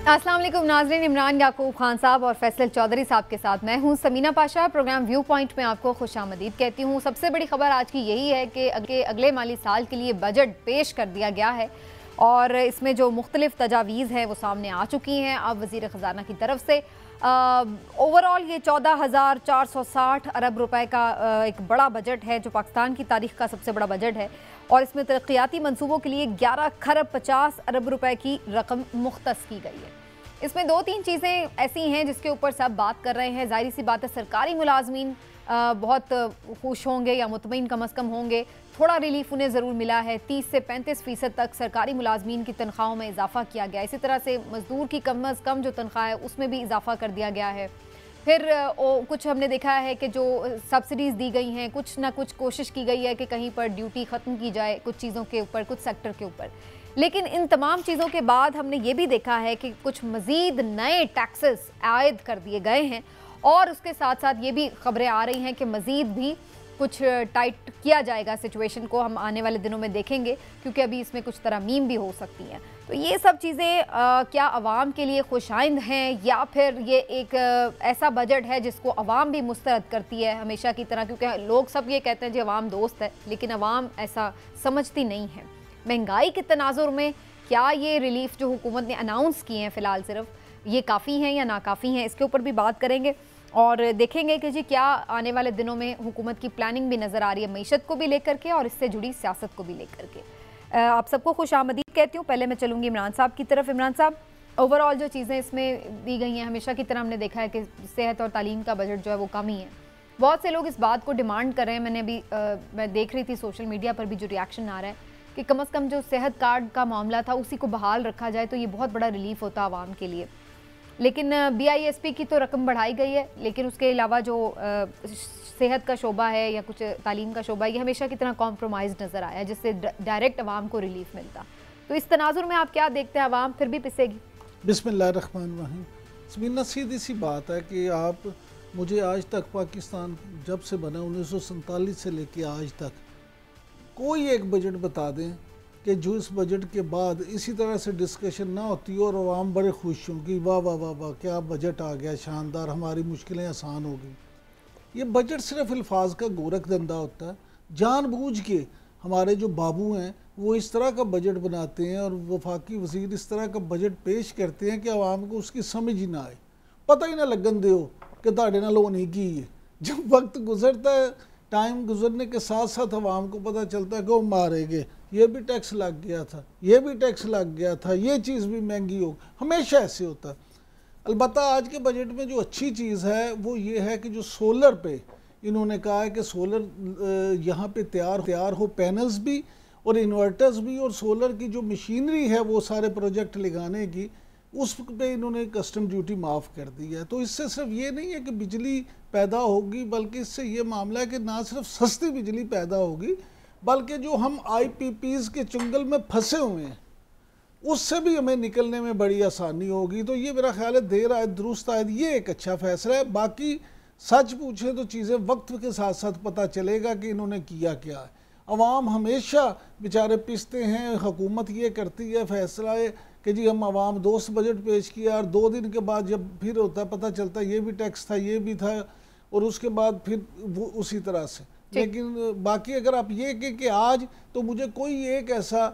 अस्सलाम वालेकुम नाज़रीन, इमरान याकूब खान साहब और फैसल चौधरी साहब के साथ मैं हूं Samina Pasha. Programme view point में आपको खुशामदीद कहती हूं। सबसे बड़ी खबर आज की यही है कि अगले माली साल के लिए बजट पेश कर दिया गया है और इसमें जो मुख्तलिफ तजावीज़ हैं वो सामने आ चुकी हैं अब वज़ीर ख़जाना की तरफ से। ओवरऑल ये 14,460 अरब रुपए का एक बड़ा बजट है जो पाकिस्तान की तारीख का सबसे बड़ा बजट है और इसमें तरक्याती मंसूबों के लिए 11 खरब 50 अरब रुपए की रकम मुख्तस की गई है। इसमें दो तीन चीज़ें ऐसी हैं जिसके ऊपर सब बात कर रहे हैं। जाहिर सी बात है सरकारी मुलाजमीन बहुत खुश होंगे या मुतमईन कम अज़ कम होंगे। थोड़ा रिलीफ उन्हें ज़रूर मिला है। 30 से 35% तक सरकारी मुलाजमीन की तनख्वाहों में इजाफा किया गया। इसी तरह से मजदूर की कम अज़ कम जो तनख्वाह है उसमें भी इजाफा कर दिया गया है। फिर कुछ हमने देखा है कि जो सब्सिडीज़ दी गई हैं, कुछ ना कुछ कोशिश की गई है कि कहीं पर ड्यूटी ख़त्म की जाए कुछ चीज़ों के ऊपर, कुछ सेक्टर के ऊपर। लेकिन इन तमाम चीज़ों के बाद हमने ये भी देखा है कि कुछ मज़ीद नए टैक्सेस आयद कर दिए गए हैं और उसके साथ साथ ये भी खबरें आ रही हैं कि मज़ीद भी कुछ टाइट किया जाएगा सिचुएशन को। हम आने वाले दिनों में देखेंगे क्योंकि अभी इसमें कुछ तरमीम भी हो सकती हैं। तो ये सब चीज़ें क्या अवाम के लिए खुशाइंद हैं या फिर ये एक ऐसा बजट है जिसको अवाम भी मुस्तरद करती है हमेशा की तरह, क्योंकि लोग सब ये कहते हैं जी अवाम दोस्त है, लेकिन अवाम ऐसा समझती नहीं है। महंगाई के तनाजुर में क्या ये रिलीफ जो हुकूमत ने अनाउंस किए हैं फ़िलहाल सिर्फ ये काफ़ी हैं या नाकाफ़ी हैं, इसके ऊपर भी बात करेंगे और देखेंगे कि जी क्या आने वाले दिनों में हुकूमत की प्लानिंग भी नज़र आ रही है मईशत को भी लेकर के और इससे जुड़ी सियासत को भी लेकर के। आप सबको खुशामदीद कहती हूँ। पहले मैं चलूँगी इमरान साहब की तरफ। इमरान साहब, ओवरऑल जो चीज़ें इसमें दी गई हैं हमेशा की तरह हमने देखा है कि सेहत और तालीम का बजट जो है वो कम ही है। बहुत से लोग इस बात को डिमांड कर रहे हैं। मैंने अभी मैं देख रही थी सोशल मीडिया पर भी जो रिएक्शन आ रहा है कि कम अज़ कम जो सेहत कार्ड का मामला था उसी को बहाल रखा जाए तो ये बहुत बड़ा रिलीफ होता आवाम के लिए। लेकिन BISP की तो रकम बढ़ाई गई है, लेकिन उसके अलावा जो सेहत का शोबा है या कुछ तालीम का शोबा है ये हमेशा की तरह कॉम्प्रोमाइज़ नज़र आया जिससे डायरेक्ट आवाम को रिलीफ मिलता। तो इस तनाजुर में आप क्या देखते हैं, आवाम फिर भी पिसेगी? बिस्मिल्लाहिर्रहमानिर्रहीम। समीना, सीधी सी बात है कि आप मुझे आज तक पाकिस्तान जब से बना 1947 से लेके आज तक कोई एक बजट बता दें कि जो इस बजट के बाद इसी तरह से डिस्कशन ना होती और आवाम बड़े खुश हों कि वाह वाह वाह वाह क्या बजट आ गया, शानदार, हमारी मुश्किलें आसान हो गई। ये बजट सिर्फ अल्फाज का गोरख धंधा होता है। जानबूझ के हमारे जो बाबू हैं वो इस तरह का बजट बनाते हैं और वफाकी वज़ीर इस तरह का बजट पेश करते हैं कि आवाम को उसकी समझ ही ना आए, पता ही ना लगन दे कि ताड़े ना लो नहीं की है। जब वक्त गुजरता है, टाइम गुजरने के साथ साथ आवाम को पता चलता है कि वो मारेंगे, ये भी टैक्स लग गया था, ये भी टैक्स लग गया था, ये चीज़ भी महंगी हो। हमेशा ऐसे होता है। अलबत्ता आज के बजट में जो अच्छी चीज़ है वो ये है कि जो सोलर पे इन्होंने कहा है कि सोलर यहाँ पे तैयार हो, पैनल्स भी और इन्वर्टर्स भी और सोलर की जो मशीनरी है वो सारे प्रोजेक्ट लगाने की, उस पे इन्होंने कस्टम ड्यूटी माफ़ कर दी है। तो इससे सिर्फ ये नहीं है कि बिजली पैदा होगी, बल्कि इससे ये मामला है कि ना सिर्फ सस्ती बिजली पैदा होगी बल्कि जो हम IPPs के चुंगल में फंसे हुए हैं उससे भी हमें निकलने में बड़ी आसानी होगी। तो ये मेरा ख्याल है देर आयद दुरुस्त आयद, ये एक अच्छा फैसला है। बाकी सच पूछे तो चीज़ें वक्त के साथ साथ पता चलेगा कि इन्होंने किया क्या है। अवाम हमेशा बेचारे पिसते हैं, हुकूमत ये करती है फैसला है कि जी हम अवाम दोस्त बजट पेश किया और 2 दिन के बाद जब फिर होता है पता चलता है ये भी टैक्स था, ये भी था और उसके बाद फिर वो उसी तरह से। लेकिन बाकी अगर आप ये कहें कि आज, तो मुझे कोई एक ऐसा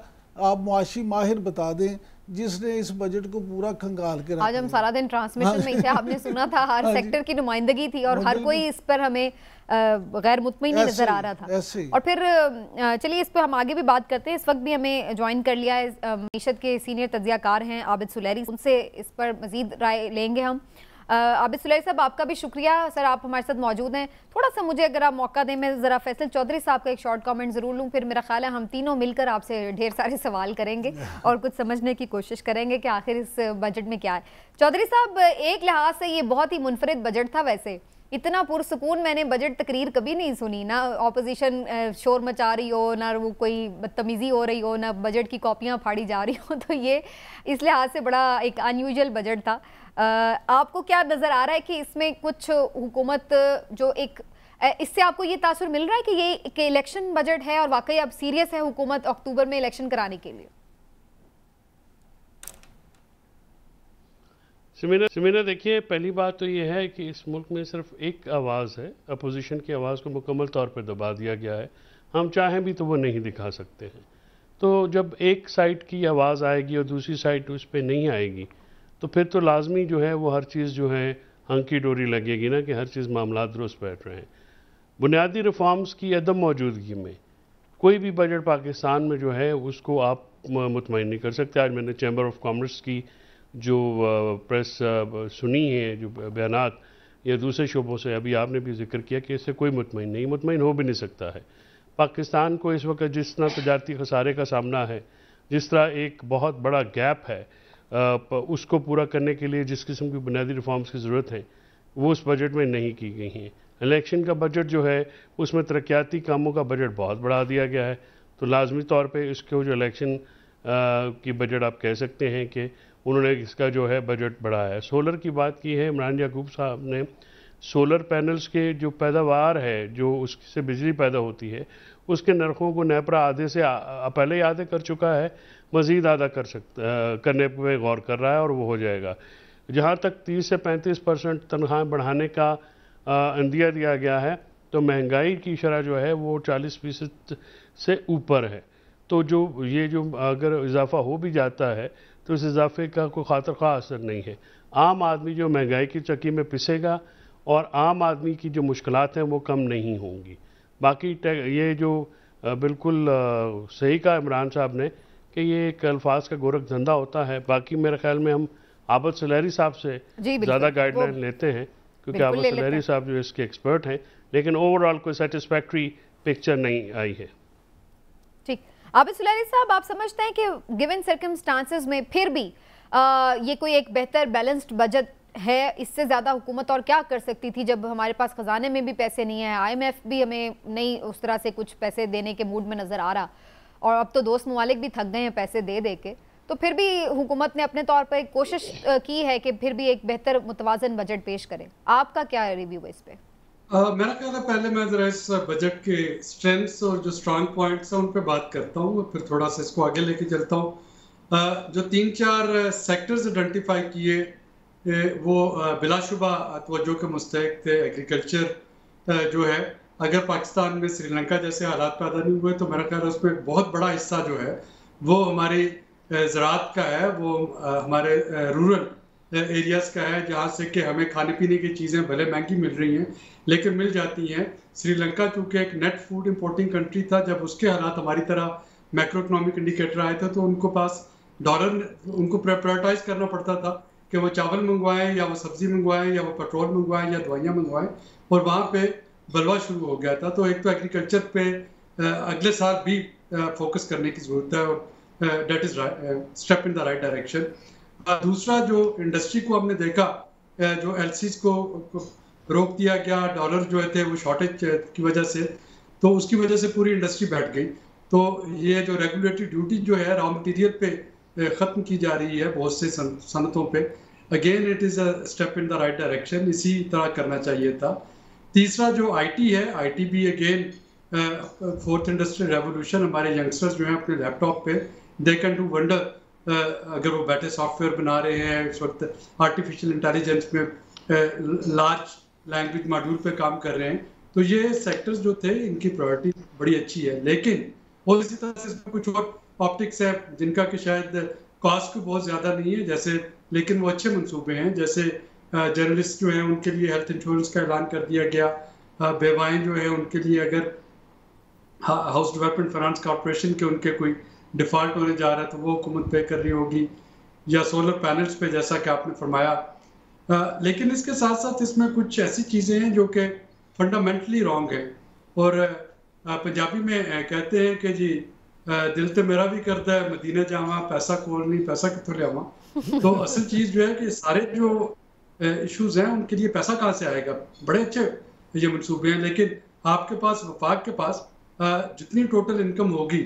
आप मुआशी माहिर बता दें जिसने इस बजट को पूरा खंगाल के रखा। आज हम सारा दिन ट्रांसमिशन में थे, आपने सुना था हर सेक्टर की नुमाइंदगी थी और हर कोई इस पर हमें गैर मुतमईन नजर आ रहा था। और फिर चलिए इस पर हम आगे भी बात करते हैं। इस वक्त भी हमें ज्वाइन कर लिया है मईशत के सीनियर तज्जियाकार हैं आबिद सुलैरी, उनसे इस पर मजीद राय लेंगे हम। आबिद सुलैरी साहब, आपका भी शुक्रिया सर, आप हमारे साथ मौजूद हैं। थोड़ा सा मुझे अगर आप मौका दें, मैं ज़रा फैसल चौधरी साहब का एक शॉर्ट कमेंट ज़रूर लूँ, फिर मेरा ख्याल है हम तीनों मिलकर आपसे ढेर सारे सवाल करेंगे और कुछ समझने की कोशिश करेंगे कि आखिर इस बजट में क्या है। चौधरी साहब, एक लिहाज से ये बहुत ही मुनफरिद बजट था। वैसे इतना पुरसकून मैंने बजट तकरीर कभी नहीं सुनी, ना ऑपोजिशन शोर मचा रही हो, ना वो कोई बदतमीज़ी हो रही हो, ना बजट की कॉपियाँ फाड़ी जा रही हो। तो ये इस लिहाज से बड़ा एक अनयूजुअल बजट था। आपको क्या नज़र आ रहा है कि इसमें कुछ हुकूमत जो एक इससे आपको ये तासुर मिल रहा है कि ये एक इलेक्शन बजट है और वाकई अब सीरियस है हुकूमत अक्टूबर में इलेक्शन कराने के लिए? समीना देखिए, पहली बात तो ये है कि इस मुल्क में सिर्फ एक आवाज़ है, अपोजिशन की आवाज़ को मुकम्मल तौर पर दबा दिया गया है। हम चाहें भी तो वो नहीं दिखा सकते हैं। तो जब एक साइड की आवाज़ आएगी और दूसरी साइड उस पर नहीं आएगी, तो फिर तो लाजमी जो है वो हर चीज़ जो है हंकी डोरी लगेगी ना, कि हर चीज़ मामला दुरुस्त बैठ रहे हैं। बुनियादी रिफॉर्म्स की अदम मौजूदगी में कोई भी बजट पाकिस्तान में जो है उसको आप मुतमईन नहीं कर सकते। आज मैंने चैम्बर ऑफ कॉमर्स की जो प्रेस सुनी है, जो बयानात या दूसरे शोबों से अभी आपने भी जिक्र किया कि इससे कोई मुतमईन हो भी नहीं सकता है। पाकिस्तान को इस वक्त जिस तरह तजारती खसारे का सामना है, जिस तरह एक बहुत बड़ा गैप है, उसको पूरा करने के लिए जिस किस्म की बुनियादी रिफॉर्म्स की ज़रूरत है वो उस बजट में नहीं की गई हैं। इलेक्शन का बजट जो है उसमें तरक्याती कामों का बजट बहुत बढ़ा दिया गया है, तो लाजमी तौर पे इसको जो इलेक्शन की बजट आप कह सकते हैं कि उन्होंने इसका जो है बजट बढ़ाया है। सोलर की बात की है इमरान याकूब साहब ने। सोलर पैनल्स के जो पैदावार है, जो उससे बिजली पैदा होती है, उसके नरखों को नेपरा आधे से पहले ही आधे कर चुका है, मज़ीद आधा करने पर गौर कर रहा है और वो हो जाएगा। जहाँ तक 30 से 35% तनख्वाहें बढ़ाने का अंदिया दिया गया है, तो महंगाई की शरह जो है वो 40% से ऊपर है। तो जो अगर इजाफा हो भी जाता है तो इस इजाफे का कोई खातिर खा असर नहीं है। आम आदमी जो महंगाई की चक्की में पिसेगा और आम आदमी की जो मुश्किलात हैं वो कम नहीं होंगी। बाकी ये जो बिल्कुल सही कहा इमरान साहब ने कि ये एक अल्फाज का गोरख धंधा होता है। बाकी मेरे ख्याल में हम आबद सुलहरी साहब से ज़्यादा गाइडलाइन लेते हैं, क्योंकि आबद सुलहरी साहब जो इसके एक्सपर्ट हैं, लेकिन ओवरऑल कोई सेटिस्फैक्ट्री पिक्चर नहीं आई है। ठीक, आबिद सुलहरी साहब, आप समझते हैं कि गिवन सर्कमस्टांसेस में फिर भी ये कोई एक बेहतर बैलेंस्ड बजट है? इससे ज़्यादा हुकूमत और क्या कर सकती थी, जब हमारे पास ख़जाने में भी पैसे नहीं है, IMF भी हमें नहीं उस तरह से कुछ पैसे देने के मूड में नज़र आ रहा, और अब तो दोस्त ममालिक भी थक गए हैं पैसे दे दे के। तो फिर भी हुकूमत ने अपने तौर पर कोशिश की है कि फिर भी एक बेहतर मुतवाज़न बजट पेश करें। आपका क्या रिव्यू है इस पर? मेरा ख्याल है पहले मैं जरा इस बजट के स्ट्रेंथ्स और जो स्ट्रांग पॉइंट्स हैं उन पे बात करता हूँ, फिर थोड़ा सा इसको आगे लेके चलता हूँ। जो 3-4 सेक्टर्स आइडेंटिफाई किए वो बिलाशुबा तवज्जो के मुस्तहिक थे। एग्रीकल्चर जो है, अगर पाकिस्तान में श्रीलंका जैसे हालात पैदा नहीं हुए तो मेरा ख्याल है उसमें बहुत बड़ा हिस्सा जो है वो हमारी ज़राअत का है, वो हमारे रूरल एरियाज़ का है, जहाँ से कि हमें खाने पीने की चीज़ें भले महंगी मिल रही हैं लेकिन मिल जाती हैं। श्रीलंका चूँकि एक नेट फूड इंपोर्टिंग कंट्री था, जब उसके हालात हमारी तरह मैक्रो इकोनॉमिक इंडिकेटर आए थे तो उनको पास डॉलर, उनको प्रायोरिटाइज करना पड़ता था कि वो चावल मंगवाएं या वो सब्ज़ी मंगवाएं या वो पेट्रोल मंगवाएं या दवाइयाँ मंगवाएं, और वहाँ पे बलवा शुरू हो गया था। तो एक तो एग्रीकल्चर पे अगले साल भी फोकस करने की ज़रूरत है, और that is step in the right direction. दूसरा, जो इंडस्ट्री को हमने देखा, जो एलसीज को रोक दिया गया, डॉलर जो थे वो शॉर्टेज की वजह से, तो उसकी वजह से पूरी इंडस्ट्री बैठ गई। तो ये जो रेगुलेटरी ड्यूटी जो है रॉ मटेरियल पे ख़त्म की जा रही है बहुत से सनतों पे, again it is a step in the right direction, इसी तरह करना चाहिए था। तीसरा जो आईटी है, आईटी भी अगेन फोर्थ इंडस्ट्रियल रेवोल्यूशन, हमारे यंगस्टर्स जो हैं अपने लैपटॉप पे दे कैन डू वंडर, अगर वो बैठे सॉफ्टवेयर बना रहे हैं इस वक्त, आर्टिफिशियल इंटेलिजेंस में लार्ज लैंग्वेज मॉड्यूल पे काम कर रहे हैं। तो ये सेक्टर्स जो थे इनकी प्रायोरिटी बड़ी अच्छी है, लेकिन और इसी तरह से कुछ और ऑप्टिक्स है जिनका कि शायद कॉस्ट भी बहुत ज़्यादा नहीं है, जैसे, लेकिन वो अच्छे मंसूबे हैं। जैसे जर्नलिस्ट जो हैं उनके लिए हेल्थ इंश्योरेंस का ऐलान कर दिया गया, बेवाएँ जो है उनके लिए अगर हाउस डेवलपमेंट फाइनेंस कॉर्पोरेशन के उनके कोई डिफ़ॉल्ट होने जा रहा है तो वो हुकूमत पे कर रही होगी, या सोलर पैनल्स पे जैसा कि आपने फरमाया। लेकिन इसके साथ साथ इसमें कुछ ऐसी चीज़ें हैं जो कि फंडामेंटली रॉन्ग है, और पंजाबी में कहते हैं कि जी दिल तो मेरा भी करता है मदीना जावा, पैसा कोल नहीं पैसा कितों लियावा। तो असल चीज़ जो है कि सारे जो इश्यूज हैं उनके लिए पैसा कहाँ से आएगा? बड़े अच्छे ये मनसूबे हैं, लेकिन आपके पास, वफाक के पास जितनी टोटल इनकम होगी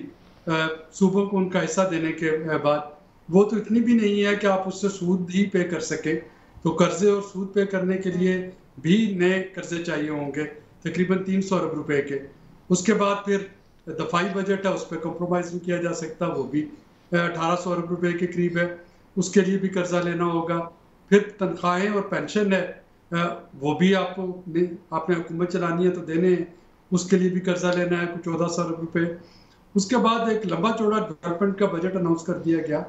सूबों को उनका हिस्सा देने के बाद, वो तो इतनी भी नहीं है कि आप उससे सूद ही पे कर सके। तो कर्जे और सूद पे करने के लिए भी नए कर्जे चाहिए होंगे, तकरीबन 300 अरब रुपए के। उसके बाद फिर दफाई बजट है, उस पर कॉम्प्रोमाइज़ नहीं किया जा सकता, वो भी 1800 अरब रुपए के करीब है, उसके लिए भी कर्जा लेना होगा। फिर तनख्वाहें और पेंशन है, वो भी आपने हुकूमत चलानी है तो देने हैं, उसके लिए भी कर्जा लेना है कुछ 1400 रुपये। उसके बाद एक लंबा चौड़ा डेवलपमेंट का बजट अनाउंस कर दिया गया,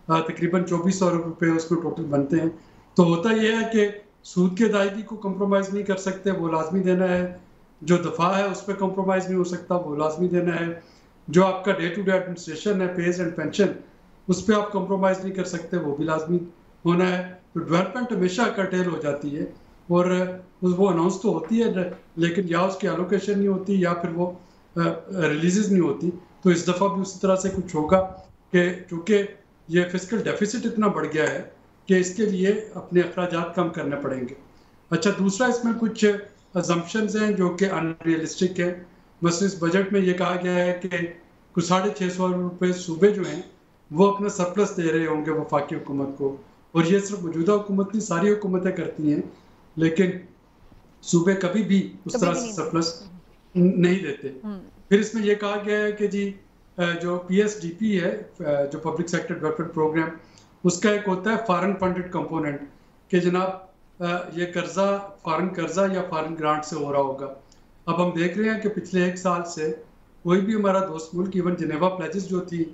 तकरीबन 2400 रुपये उसमें टोटल बनते हैं। तो होता यह है कि सूद की अदायगी को कंप्रोमाइज़ नहीं कर सकते, वो लाजमी देना है। जो दफ़ा है उस पर कंप्रोमाइज़ नहीं हो सकता, वो लाजमी देना है। जो आपका डे टू डे एडमिनिस्ट्रेशन है, पेज एंड पेंशन, उस पर आप कंप्रोमाइज़ नहीं कर सकते, वो भी लाजमी होना है। तो डेवलपमेंट हमेशा कर्टेल हो जाती है और वो अनाउंस तो होती है लेकिन या उसकी एलोकेशन नहीं होती या फिर वो रिलीजेस नहीं होती। तो इस दफ़ा भी उसी तरह से कुछ होगा कि चूँकि ये फिस्कल डेफिसिट इतना बढ़ गया है कि इसके लिए अपने अखराजात कम करने पड़ेंगे। अच्छा, दूसरा इसमें कुछ अजम्पशंस हैं जो कि अनरियलिस्टिक है। बस इस बजट में ये कहा गया है कि कुछ 650 रुपये सूबे जो हैं वो अपना सरप्लस दे रहे होंगे वफाकी हुकूमत को, और ये सिर्फ मौजूदा हुकूमत नहीं, सारी हुकूमतें करती हैं, लेकिन सूबे कभी भी उस तरह से सरप्लस नहीं देते। फिर इसमें यह कहा गया है कि जी जो PSDP है, जो पब्लिक सेक्टर डेवलपमेंट प्रोग्राम, उसका एक होता है फॉरेन फंडेड कंपोनेंट कि जनाब ये कर्जा फॉरेन कर्जा या फॉरेन ग्रांट से हो रहा होगा। अब हम देख रहे हैं कि पिछले 1 साल से कोई भी हमारा दोस्त मुल्क, इवन जिनेवा प्लेजेस जो थी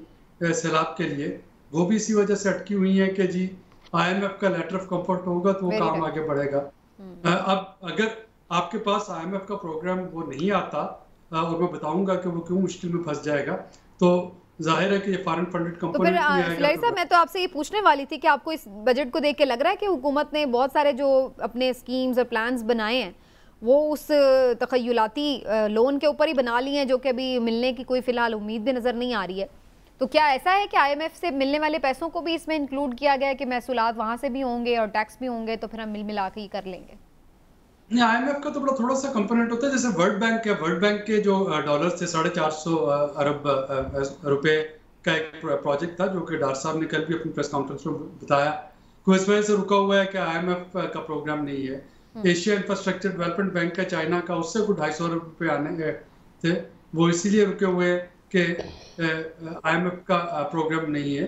सैलाब के लिए, वो भी इसी वजह से अटकी हुई है कि जी IMF का लेटर ऑफ कंफर्ट होगा तो वो काम आगे बढ़ेगा। अब अगर आपके पास IMF का प्रोग्राम वो नहीं आता और मैं बताऊंगा कि वो क्यों मुश्किल में फंस जाएगा, तो जाहिर है कि ये फॉरेन फंडेड कंपोनेंट नहीं आएगा। फिलहाल साहब, मैं तो आपसे ये पूछने वाली थी कि आपको इस बजट को देख के लग रहा है कि हुकूमत ने बहुत सारे जो अपने स्कीम्स और प्लान्स बनाए हैं वो उस तखय्युलाती लोन के ऊपर ही बना लिए हैं, जो कि अभी मिलने की कोई फिलहाल उम्मीद भी नज़र नहीं आ रही है। तो क्या ऐसा है कि IMF से मिलने वाले पैसों को भी इसमें इंक्लूड किया गया है कि महसूलात वहाँ से भी होंगे और टैक्स भी होंगे, तो फिर हम मिल मिला के ही कर लेंगे? IMF का तो बड़ा थोड़ा सा कंपोनेंट होता है। जैसे वर्ल्ड बैंक है, वर्ल्ड बैंक के जो डॉलर थे 450 अरब रुपए का एक प्रोजेक्ट था जो कि डॉक्टर साहब ने कल भी अपनी प्रेस कॉन्फ्रेंस में बताया कि इस वजह से रुका हुआ है कि IMF का प्रोग्राम नहीं है। एशिया इंफ्रास्ट्रक्चर डेवलपमेंट बैंक का चाइना का, उससे कुछ 250 अरब रुपये आने थे, वो इसीलिए रुके हुए कि IMF का प्रोग्राम नहीं है।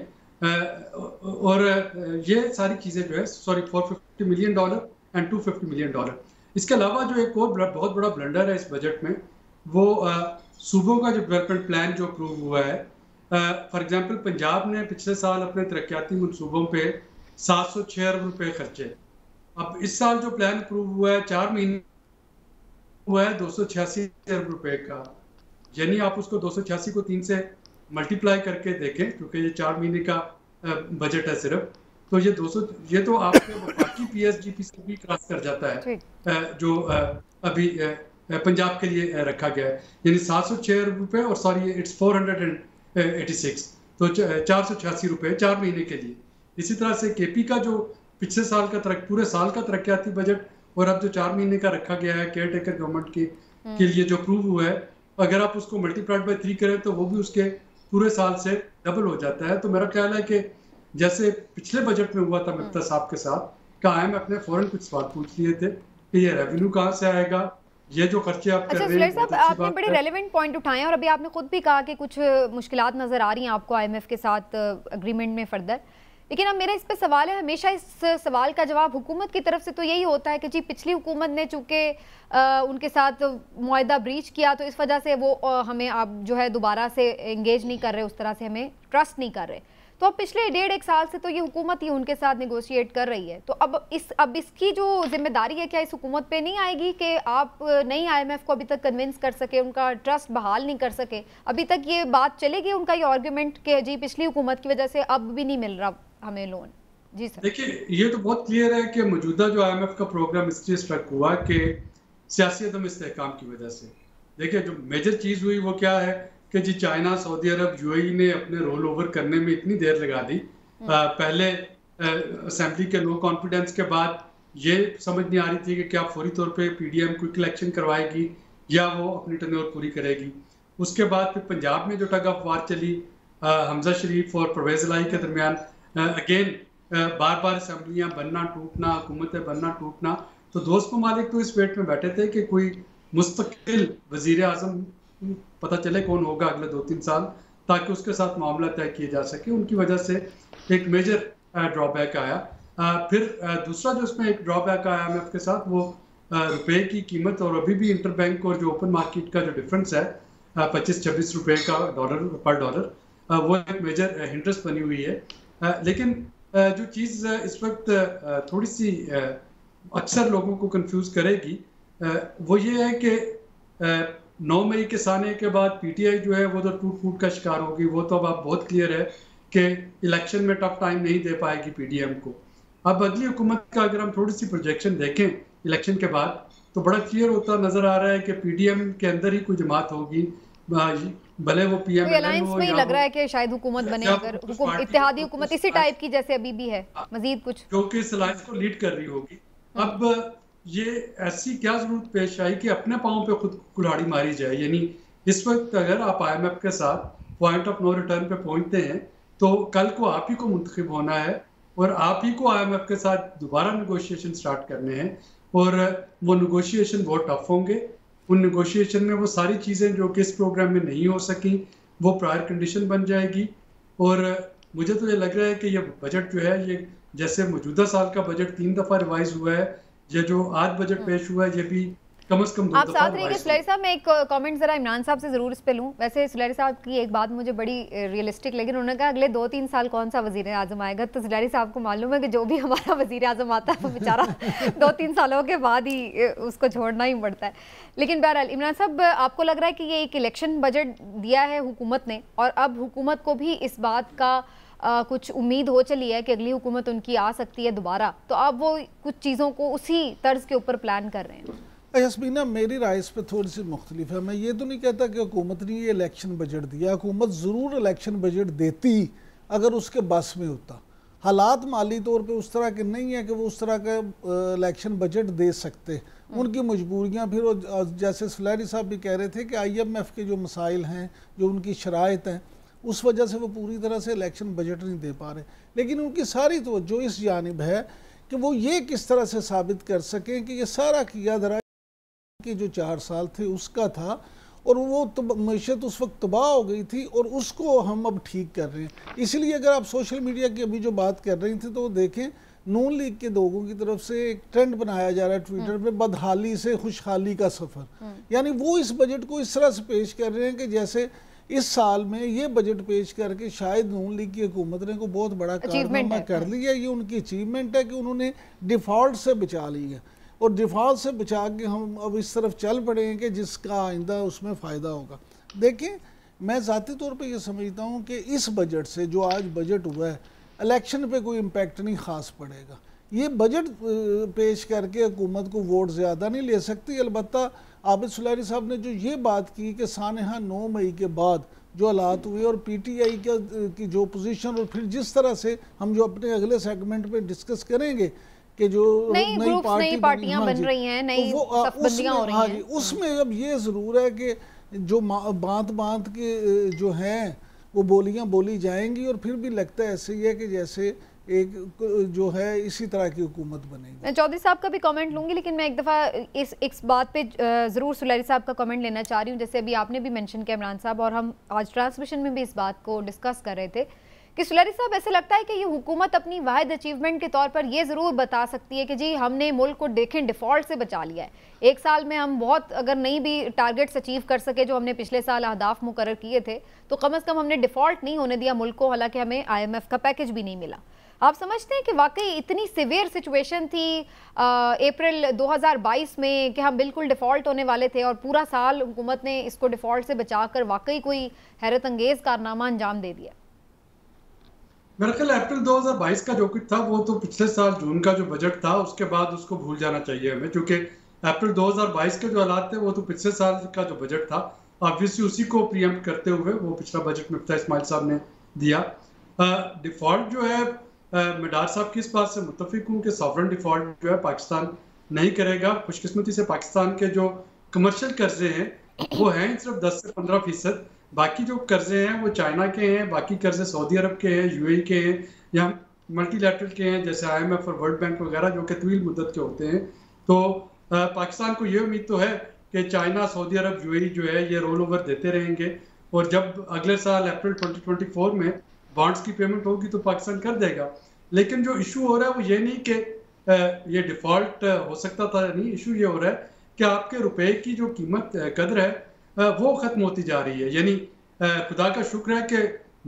और ये सारी चीज़ें जो है, सॉरी, $450 मिलियन एंड $250 मिलियन। इसके अलावा जो एक और बहुत बड़ा ब्लंडर है इस बजट में, वो सूबों का जो डेवलपमेंट प्लान जो अप्रूव हुआ है। फॉर एग्जांपल पंजाब ने पिछले साल अपने तरक्याती मनसूबों पे 706 अरब रुपये खर्चे। अब इस साल जो प्लान अप्रूव हुआ है 4 महीने हुआ है 286 अरब रुपये का, यानी आप उसको 286 को 3 से मल्टीप्लाई करके देखें, क्योंकि ये 4 महीने का बजट है सिर्फ, तो ये तो आपके वफाकी PSDP से भी क्रॉस कर जाता है जो अभी पंजाब के लिए रखा गया है, यानी 706 अरब रुपये, और सॉरी इट्स 486, तो 486 रुपये 4 महीने के लिए। इसी तरह से KP का जो पिछले साल का पूरे साल का तरक्याती बजट और अब जो 4 महीने का रखा गया है केयर टेकर गवर्नमेंट के लिए जो अप्रूव हुआ है, अगर आप उसको मल्टीप्लाइड बाय 3 करें तो वो भी उसके पूरे साल से डबल हो जाता है। तो मेरा ख्याल है कि जैसे पिछले बजट में हुआ था मिफ्ता साहब के साथ, का IMF ने फौरन कुछ सवाल पूछ लिए थे कि ये रेवेन्यू कहाँ से आएगा, ये जो खर्चे आप कर रहे हैं। साहब, आपने बड़े रेलेवेंट पॉइंट उठाए हैं और अभी आपने खुद भी कहा कि कुछ मुश्किलात नजर आ रही हैं आपको IMF के साथ अग्रीमेंट में फर्दर, लेकिन अब मेरा इस पे सवाल है, हमेशा इस सवाल का जवाब हुकूमत की तरफ से तो यही होता है कि जी पिछली हुकूमत ने चूँकि उनके साथ मुआहदा ब्रीच किया तो इस वजह से वो हमें अब जो है दोबारा से एंगेज नहीं कर रहे, उस तरह से हमें ट्रस्ट नहीं कर रहे। तो अब पिछले 1.5 साल से तो ये हुकूमत ही उनके साथ नेगोशिएट कर रही है, तो अब इसकी जो जिम्मेदारी है क्या इस हुकूमत पे नहीं आएगी कि आप नई IMF को अभी तक कन्विंस कर सके, उनका ट्रस्ट बहाल नहीं कर सके? अभी तक ये बात चलेगी उनका ये आर्गूमेंट कि जी पिछली हुकूमत की वजह से अब भी नहीं मिल रहा हमें लोन? जी सर। देखिए, ये तो बहुत क्लियर है कि मौजूदा जो IMF का प्रोग्राम इसलिए स्ट्रक हुआ कि सियासी अदम इस्तेहकाम की वजह से। देखिए, जो मेजर चीज़ हुई वो क्या है कि जी चाइना, सऊदी अरब, UAE ने अपने रोल ओवर करने में इतनी देर लगा दी। पहले असेंबली के नो कॉन्फिडेंस के बाद ये समझ नहीं आ रही थी कि क्या फौरी तौर पे PDM क्विक इलेक्शन करवाएगी या वो अपनी टर्नओवर पूरी करेगी। उसके बाद फिर पंजाब में जो टग ऑफ वार चली हमजा शरीफ और परवेज इलाही के दरमियान, अगेन बार बार असेंबलियाँ बनना टूटना, हुकूमतें बनना टूटना, तो दोस्त ममालिक तो इस वेट में बैठे थे कि कोई मुस्तकिल वजीर आज़म पता चले कौन होगा अगले 2-3 साल, ताकि उसके साथ मामला तय किए जा सके। उनकी वजह से एक मेजर ड्रॉबैक आया। फिर दूसरा जो इसमें एक ड्रॉबैक आया IMF के साथ, वो रुपए की कीमत और अभी भी इंटरबैंक और जो ओपन मार्केट का जो डिफरेंस है 25-26 रुपए का पर डॉलर, वो एक मेजर हिंड्रेंस बनी हुई है। लेकिन जो चीज़ इस वक्त थोड़ी सी अक्सर लोगों को कंफ्यूज करेगी वो ये है कि 9 मई के साने के बाद PTI जो है वो तो टूट फूट का शिकार होगी। वो तो अब आप बहुत क्लियर है कि इलेक्शन में टफ टाइम नहीं दे पाएगी PDM को। अब अगली हुकूमत का अगर हम थोड़ी सी प्रोजेक्शन देखें इलेक्शन के बाद, तो बड़ा क्लियर होता नजर आ रहा है कि PDM के अंदर ही कोई जमात होगी, भले वो PM अलायंस में ही लग रहा है कि शायद हुकूमत बने, अगर इत्तेहादी हुकूमत इसी टाइप की जैसे अभी भी है, मजीद कुछ जो कि इस अलायंस को लीड कर रही होगी। अब ये ऐसी क्या जरूरत पेश आई कि अपने पाँव पे खुद कुल्हाड़ी मारी जाए। यानी इस वक्त अगर आप IMF के साथ पॉइंट ऑफ नो रिटर्न पे पहुंचते हैं तो कल को आप ही को मुंतखब होना है और आप ही को IMF के साथ दोबारा नेगोशिएशन स्टार्ट करने हैं, और वो नेगोशिएशन बहुत टफ होंगे। उन नेगोशिएशन में वो सारी चीज़ें जो कि इस प्रोग्राम में नहीं हो सकी वो प्रायर कंडीशन बन जाएगी। और मुझे तो ये लग रहा है कि ये बजट जो है, ये जैसे मौजूदा साल का बजट 3 दफ़ा रिवाइज हुआ है, ये जो आज बजट पेश हुआ है ये भी कम से कम 2 आप साथ रहिए सुलैरी साहब। मैं एक कमेंट जरा इमरान साहब से जरूर इस पे लूं। वैसे सुलैरी साहब की एक बात मुझे बड़ी रियलिस्टिक लगी, उन्होंने कहा अगले 2-3 साल कौन सा वजीर आजम आएगा। तो सुलैरी साहब को मालूम है कि जो भी हमारा वजीर आजम आता है वो बेचारा 2-3 सालों के बाद ही उसको छोड़ना ही पड़ता है। लेकिन बहरहाल इमरान साहब, आपको लग रहा है कि ये एक इलेक्शन बजट दिया है हुकूमत ने, और अब हुकूमत को भी इस बात का कुछ उम्मीद हो चली है कि अगली हुकूमत उनकी आ सकती है दोबारा, तो अब वो कुछ चीज़ों को उसी तर्ज के ऊपर प्लान कर रहे हैं? यस्मीना, मेरी राय इस पर थोड़ी सी मुख्तलिफ है। मैं ये तो नहीं कहता कि हुकूमत ने ये इलेक्शन बजट दिया। हुकूमत ज़रूर इलेक्शन बजट देती अगर उसके बस में होता। हालात माली तौर पे उस तरह के नहीं है कि वो उस तरह का इलेक्शन बजट दे सकते। उनकी मजबूरियाँ, फिर जैसे सुलैरी साहब भी कह रहे थे कि IMF के जो मसाइल हैं, जो उनकी शराइत हैं, उस वजह से वो पूरी तरह से इलेक्शन बजट नहीं दे पा रहे। लेकिन उनकी सारी तवज्जो इस जानिब है कि वो ये किस तरह से साबित कर सकें कि ये सारा किया धरा कि जो 4 साल थे उसका था, और वो तो मैशत उस वक्त तबाह हो गई थी और उसको हम अब ठीक कर रहे हैं। इसलिए अगर आप सोशल मीडिया की अभी जो बात कर रही थी तो देखें, नून लीग के लोगों की तरफ से एक ट्रेंड बनाया जा रहा है ट्विटर पे, बदहाली से खुशहाली का सफ़र। यानी वो इस बजट को इस तरह से पेश कर रहे हैं कि जैसे इस साल में ये बजट पेश करके शायद नून लीग की हुकूमत ने को बहुत बड़ा कारनामा कर लिया। ये उनकी अचीवमेंट है कि उन्होंने डिफ़ॉल्ट से बचा ली है, और डिफ़ॉल्ट से बचा के हम अब इस तरफ चल पड़े हैं कि जिसका आइंदा उसमें फ़ायदा होगा। देखें, मैं ज़ाती तौर पे ये समझता हूँ कि इस बजट से, जो आज बजट हुआ है, इलेक्शन पे कोई इम्पेक्ट नहीं ख़ास पड़ेगा। ये बजट पेश करके हुकूमत को वोट ज़्यादा नहीं ले सकती। अलबत्ता आबिद सुलैरी साहब ने जो ये बात की कि सानहा 9 मई के बाद जो हालात हुए और PTI की जो पोजीशन, और फिर जिस तरह से हम जो अपने अगले सेगमेंट पे डिस्कस करेंगे कि जो नई पार्टियां बन रही हैं, नई सफबंदियां हो रही हैं, उसमें अब ये ज़रूर है कि जो बांत के जो हैं वो बोलियां बोली जाएंगी, और फिर भी लगता है ऐसे ही है कि जैसे एक जो है इसी तरह की हुकूमत बनेगी। मैं चौधरी साहब का भी कमेंट लूंगी, लेकिन मैं एक दफ़ा इस बात पे ज़रूर सुलैरी साहब का कमेंट लेना चाह रही हूँ। जैसे अभी आपने भी मेंशन किया इमरान साहब, और हम आज ट्रांसमिशन में भी इस बात को डिस्कस कर रहे थे कि सुलैरी साहब, ऐसे लगता है कि ये हुकूमत अपनी वाहिद अचीवमेंट के तौर पर ये ज़रूर बता सकती है कि जी हमने मुल्क को देखें डिफ़ॉल्ट से बचा लिया है। एक साल में हम बहुत अगर नहीं भी टारगेट्स अचीव कर सके जो हमने पिछले साल अहदाफ मुकर्रर किए थे, तो कम अज़ कम हमने डिफ़ॉल्ट नहीं होने दिया मुल्क को, हालांकि हमें IMF का पैकेज भी नहीं मिला। आप समझते हैं कि वाकई इतनी सिवियर सिचुएशन थी अप्रैल 2022 में कि हम बिल्कुल डिफ़ॉल्ट होने वाले थे, और पूरा साल हुकूमत ने इसको डिफ़ॉल्ट से बचाकर वाकई कोई हैरत अंगेज कारनामा अंजाम दे दिया? मेरा ख्याल अप्रैल 2022 का जो कुछ था वो तो पिछले साल जून का जो बजट था उसके बाद उसको भूल जाना चाहिए हमें, क्योंकि अप्रैल 2022 के जो हालात थे वो तो पिछले साल का जो बजट था, ऑब्वियसली उसी को प्रीएम्प्ट करते हुए वो पिछला बजट मिफ्ता इस्माइल साहब ने दिया। डिफ़ॉल्ट जो है, मिडार साहब की इस बात से मुत्तफिक हूँ कि सॉवरन डिफ़ॉल्ट जो है पाकिस्तान नहीं करेगा। खुशकिस्मती से पाकिस्तान के जो कमर्शियल कर्जे हैं वो हैं सिर्फ 10 से 15%। बाकी जो कर्जे हैं वो चाइना के हैं, बाकी कर्जे सऊदी अरब के हैं, UAE के हैं, या मल्टीलैटरल के हैं जैसे IMF और वर्ल्ड बैंक वगैरह, जो कि तवील मुद्दत के होते हैं। तो पाकिस्तान को ये उम्मीद तो है कि चाइना, सऊदी अरब, UAE जो है ये रोल ओवर देते रहेंगे, और जब अगले साल अप्रैल 2024 में बॉन्ड्स की पेमेंट होगी तो पाकिस्तान कर देगा। लेकिन जो इशू हो रहा है वो ये नहीं कि ये डिफॉल्ट हो सकता था, नहीं, इशू ये हो रहा है कि आपके रुपए की जो कीमत कदर है वो ख़त्म होती जा रही है। यानी खुदा का शुक्र है कि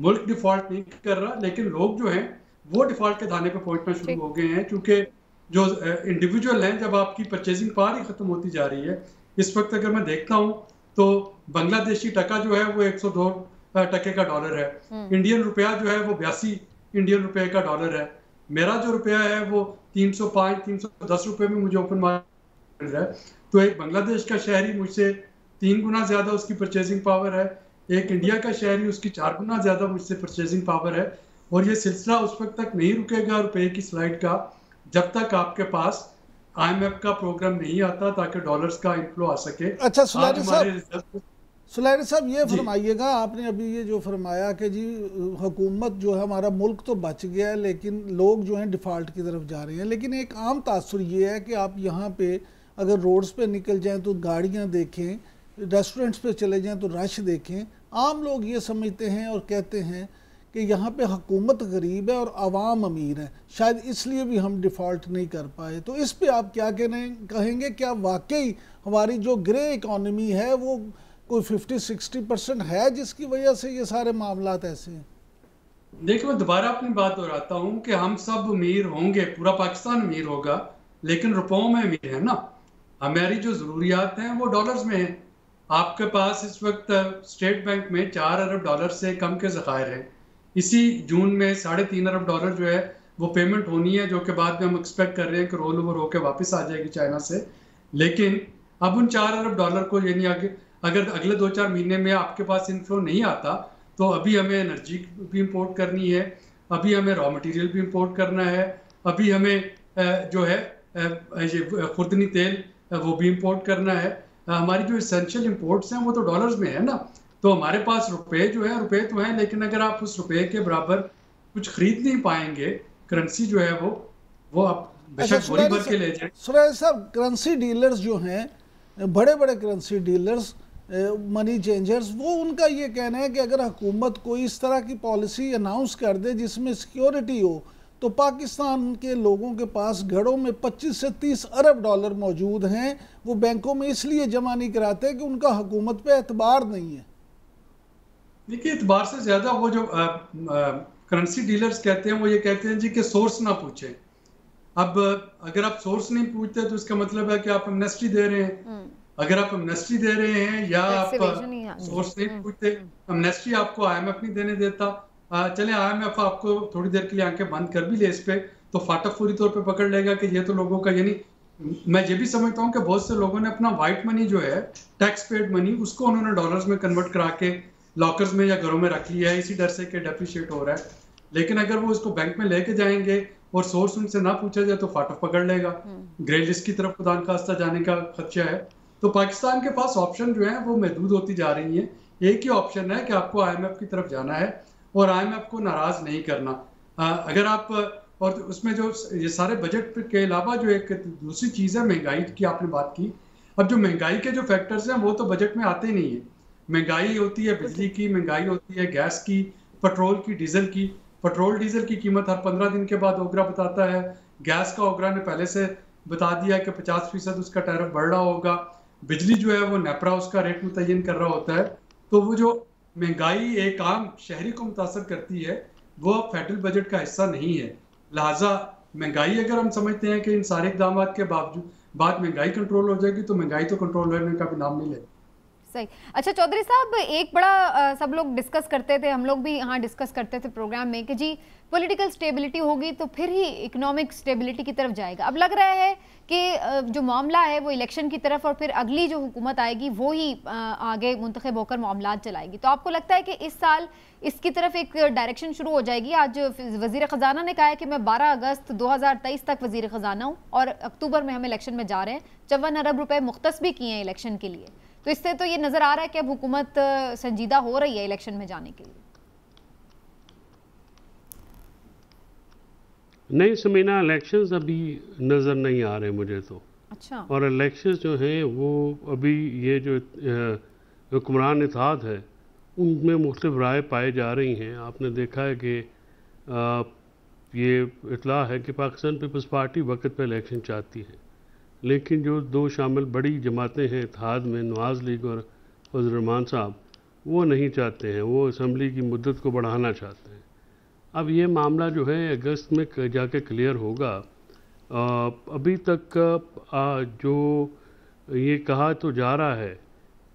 मुल्क डिफॉल्ट नहीं कर रहा, लेकिन लोग जो हैं वो डिफॉल्ट के दाने पे पहुंचना शुरू हो गए हैं, क्योंकि जो इंडिविजुअल हैं, जब आपकी परचेजिंग पावर ही ख़त्म होती जा रही है। इस वक्त अगर मैं देखता हूँ तो बांग्लादेशी टका जो है वो 102 टके का डॉलर है, इंडियन रुपया जो है वो 82 इंडियन रुपये का डॉलर है, मेरा जो रुपया है वो 305 310 रुपये में मुझे ओपन मार्केट मिल रहा है। तो एक बांग्लादेश का शहरी मुझसे 3 गुना ज़्यादा उसकी परचेजिंग पावर है, एक इंडिया का शहरी उसकी 4 गुना ज़्यादा मुझसे परचेजिंग पावर है। और ये सिलसिला उस वक्त तक नहीं रुकेगा रुपए की स्लाइड का जब तक आपके पास IMF का प्रोग्राम नहीं आता ताकि डॉलर्स का इनफ्लो आ सके। अच्छा सुलैरी साहब ये फरमाइएगा, आपने अभी ये जो फरमाया कि जी हुकूमत जो है, हमारा मुल्क तो बच गया है लेकिन लोग जो हैं डिफ़ॉल्ट की तरफ जा रहे हैं, लेकिन एक आम तासुर ये है कि आप यहाँ पे अगर रोड्स पे निकल जाएं तो गाड़ियाँ देखें, रेस्टोरेंट्स पे चले जाएं तो रश देखें। आम लोग ये समझते हैं और कहते हैं कि यहाँ पे हुकूमत गरीब है और आवाम अमीर है, शायद इसलिए भी हम डिफ़ॉल्ट नहीं कर पाए। तो इस पे आप क्या कहेंगे? क्या वाकई हमारी जो ग्रे इकॉनमी है वो कोई 50-60% है जिसकी वजह से ये सारे मामलात ऐसे हैं? देखिए, मैं दोबारा अपनी बात दोहराता हूँ कि हम सब अमीर होंगे, पूरा पाकिस्तान अमीर होगा, लेकिन रुपयों में अमीर है ना। हमारी जो ज़रूरियात हैं वो डॉलर्स में हैं। आपके पास इस वक्त स्टेट बैंक में 4 अरब डॉलर से कम के ज़खायर हैं। इसी जून में 3.5 अरब डॉलर जो है वो पेमेंट होनी है, जो कि बाद में हम एक्सपेक्ट कर रहे हैं कि रोल ओवर होकर वापस आ जाएगी चाइना से। लेकिन अब उन 4 अरब डॉलर को, यानी अगर अगले 2-4 महीने में आपके पास इनफ्लो नहीं आता तो अभी हमें एनर्जी भी इंपोर्ट करनी है, अभी हमें रॉ मटेरियल भी इंपोर्ट करना है, अभी हमें जो है ये खुर्दनी तेल वो भी इंपोर्ट करना है। हमारी जो इसेंशियल इंपोर्ट्स हैं वो तो डॉलर्स में है ना। तो हमारे पास रुपए जो है, रुपए तो हैं, लेकिन अगर आप उस रुपए के बराबर कुछ खरीद नहीं पाएंगे, करेंसी जो है वो आप बेशक बोरी भर के ले जाए। सुरेश साहब, करेंसी डीलर्स जो हैं, बड़े बड़े करेंसी डीलर्स, मनी चेंजर्स, वो उनका ये कहना है कि अगर हुकूमत कोई इस तरह की पॉलिसी अनाउंस कर दे जिसमें सिक्योरिटी हो तो पाकिस्तान के लोगों के पास घरों में 25 से 30 अरब डॉलर मौजूद हैं, वो बैंकों में इसलिए जमा नहीं कराते कि उनका हुकूमत पे एतबार नहीं है। देखिए, एतबार से ज़्यादा वो जो करेंसी डीलर्स कहते हैं वो ये कहते हैं जी कि सोर्स ना पूछें। अब अगर आप सोर्स नहीं पूछते तो इसका मतलब है कि आप एमनेस्टी दे रहे हैं। अगर आप एमनेस्टी दे रहे हैं या आप सोर्स नहीं पूछते, एमनेस्टी आपको IMF नहीं देने देता, चले IMF आपको थोड़ी देर के लिए आंखें बंद कर भी ले इस पे, तो फाटक पूरी तौर पे पकड़ लेगा कि ये तो लोगों का, यानी मैं ये भी समझता हूँ कि बहुत से लोगों ने अपना वाइट मनी जो है, टैक्स पेड मनी, उसको उन्होंने डॉलर्स में कन्वर्ट करा के लॉकर्स में या घरों में रख लिया है, इसी डर से कि डेप्रिशिएट हो रहा है। लेकिन अगर वो उसको बैंक में लेके जाएंगे और सोर्स उनसे ना पूछा जाए तो फाटक पकड़ लेगा, ग्रे लिस्ट की तरफ खुदा खास्ता जाने का खदशा है। तो पाकिस्तान के पास ऑप्शन जो है वो महदूद होती जा रही है। एक ही ऑप्शन है कि आपको IMF की तरफ जाना है और IMF को नाराज नहीं करना। अगर आप, और उसमें जो ये सारे बजट के अलावा जो एक दूसरी चीज़ है, महंगाई की आपने बात की। अब जो महंगाई के जो फैक्टर्स हैं वो तो बजट में आते ही नहीं है। महंगाई होती है बिजली की, महंगाई होती है गैस की, पेट्रोल की, डीजल की। पेट्रोल डीजल की कीमत हर 15 दिन के बाद ओगरा बताता है। गैस का ओगरा ने पहले से बता दिया कि 50% उसका टैरिफ बढ़ रहा होगा। बिजली जो है वो नेपरा उसका रेट मुतय्यन कर रहा होता है। तो वो जो महंगाई एक आम शहरी को मुतासर करती है वो अब फेडरल बजट का हिस्सा नहीं है। लिहाजा महंगाई, अगर हम समझते हैं कि इन सारे इकदाम के बाद महंगाई कंट्रोल हो जाएगी, तो महंगाई तो कंट्रोल होने का भी नाम नहीं लेगी। सही। अच्छा चौधरी साहब, एक बड़ा सब लोग डिस्कस करते थे, हम लोग भी यहाँ डिस्कस करते थे प्रोग्राम में कि जी पॉलिटिकल स्टेबिलिटी होगी तो फिर ही इकोनॉमिक स्टेबिलिटी की तरफ जाएगा। अब लग रहा है कि जो मामला है वो इलेक्शन की तरफ, और फिर अगली जो हुकूमत आएगी वो ही आगे मुंतखब होकर मामलात चलाएगी। तो आपको लगता है कि इस साल इसकी तरफ एक डायरेक्शन शुरू हो जाएगी? आज वज़ीर ख़जाना ने कहा है कि मैं 12 अगस्त 2023 तक वज़ीर ख़जाना हूँ और अक्टूबर में हम इलेक्शन में जा रहे हैं। 54 अरब रुपए मुख्तस भी किए हैं इलेक्शन के लिए। तो इससे तो ये नजर आ रहा है कि अब हुकूमत संजीदा हो रही है इलेक्शन में जाने के लिए। नहीं समीना, इलेक्शंस अभी नज़र नहीं आ रहे मुझे तो। अच्छा। और इलेक्शंस जो हैं वो अभी, ये जो हुक्मरान इत्तेहाद है उनमें मुख्तलिफ राय पाई जा रही हैं। आपने देखा है कि ये इतला है कि पाकिस्तान पीपल्स पार्टी वक्त पर इलेक्शन चाहती है, लेकिन जो दो शामिल बड़ी जमातें हैं इत्तेहाद में, नवाज़ लीग और फजल रहमान साहब, वो नहीं चाहते हैं, वो असम्बली की मुद्दत को बढ़ाना चाहते हैं। अब ये मामला जो है अगस्त में जाके क्लियर होगा। अभी तक जो ये कहा तो जा रहा है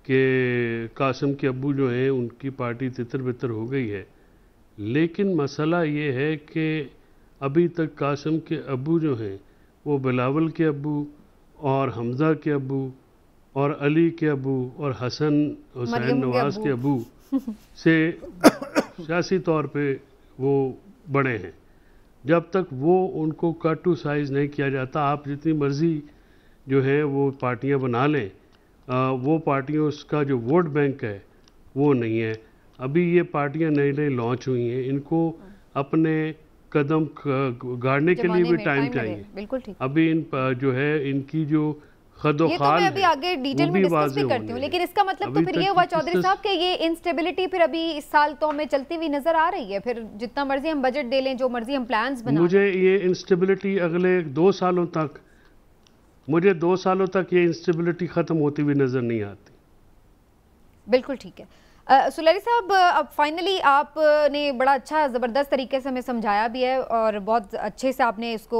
कि कासिम के अब्बू जो हैं उनकी पार्टी तितर बितर हो गई है, लेकिन मसला ये है कि अभी तक कासिम के अब्बू जो हैं वो बिलावल के अब्बू और हमज़ा के अब्बू और अली के अब्बू और हसन हुसैन नवाज़ के अब्बू से सियासी तौर पे वो बड़े हैं। जब तक वो उनको कट टू साइज़ नहीं किया जाता, आप जितनी मर्ज़ी जो है वो पार्टियां बना लें, वो पार्टियों उसका जो वोट बैंक है वो नहीं है। अभी ये पार्टियां नई नई लॉन्च हुई हैं, इनको अपने कदम गाड़ने के लिए भी टाइम चाहिए। बिल्कुल ठीक। अभी इन जो है इनकी जो खदो-खाल तो मैं अभी आगे डिटेल में डिस्कस भी करती हूँ, लेकिन इसका मतलब तो फिर ये हुआ चौधरी साहब कि ये इंस्टेबिलिटी फिर अभी इस साल तो हमें चलती हुई नजर आ रही है। फिर जितना मर्जी हम बजट दे लें, जो मर्जी हम प्लान्स बना, मुझे ये इंस्टेबिलिटी अगले 2 सालों तक, मुझे 2 सालों तक ये इंस्टेबिलिटी खत्म होती हुई नजर नहीं आती। बिल्कुल ठीक है। सुलैरी साहब, अब फाइनली आपने बड़ा अच्छा ज़बरदस्त तरीके से हमें समझाया भी है और बहुत अच्छे से आपने इसको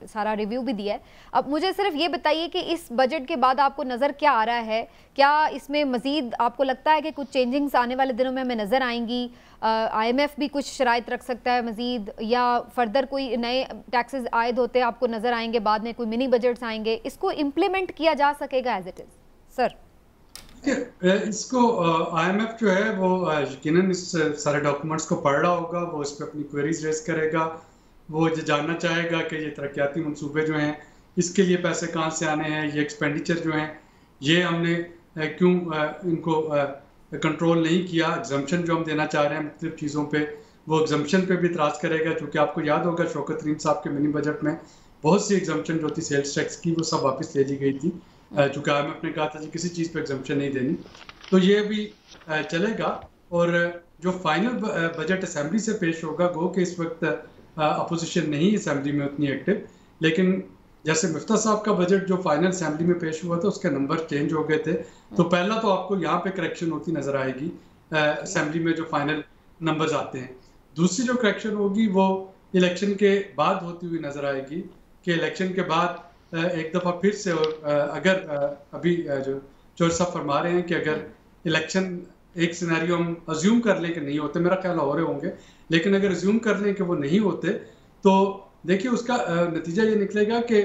सारा रिव्यू भी दिया है। अब मुझे सिर्फ ये बताइए कि इस बजट के बाद आपको नज़र क्या आ रहा है? क्या इसमें मज़ीद आपको लगता है कि कुछ चेंजिंग्स आने वाले दिनों में हमें नज़र आएंगी? IMF भी कुछ शराइत रख सकता है मज़ीद, या फर्दर कोई नए टैक्सेस आयद होते आपको नज़र आएंगे, बाद में कोई मिनी बजट्स आएंगे, इसको इम्प्लीमेंट किया जा सकेगा एज इट इज़? सर इसको IMF जो है वो यकीनन इस सारे डॉक्यूमेंट्स को पढ़ रहा होगा, वो इस पर अपनी क्वेरीज रेज करेगा, वो ये जानना चाहेगा कि ये तरक्याती मंसूबे जो हैं इसके लिए पैसे कहाँ से आने हैं, ये एक्सपेंडिचर जो हैं ये हमने क्यों इनको कंट्रोल नहीं किया, एग्जम्पशन जो हम देना चाह रहे हैं मुख्तलिफ चीज़ों पे, वो एग्जम्पशन पे भी इतराज़ करेगा। क्योंकि आपको याद होगा शौकत तरीन साहब के मिनी बजट में बहुत सी एग्जम्पशन जो थी सेल्स टैक्स की वो सब वापस ले ली गई थी, चूँकि IMF ने कहा था जी किसी चीज़ पे एग्जम्पशन नहीं देनी, तो ये भी चलेगा। और जो फाइनल बजट असेंबली से पेश होगा, गो कि इस वक्त अपोजिशन नहीं असेंबली में उतनी एक्टिव, लेकिन जैसे मिफ्ता साहब का बजट जो फाइनल असेंबली में पेश हुआ था उसके नंबर चेंज हो गए थे, तो पहला तो आपको यहाँ पे करेक्शन होती नज़र आएगी असेंबली में जो फाइनल नंबर्स आते हैं। दूसरी जो करेक्शन होगी वो इलेक्शन के बाद होती हुई नज़र आएगी कि इलेक्शन के बाद एक दफ़ा फिर से, अगर अभी जो चौधरी साहब फरमा रहे हैं कि अगर इलेक्शन एक सिनेरियो हम अज्यूम कर लें कि नहीं होते, मेरा ख्याल हो रहे होंगे, लेकिन अगर अज्यूम कर लें कि वो नहीं होते तो देखिए उसका नतीजा ये निकलेगा कि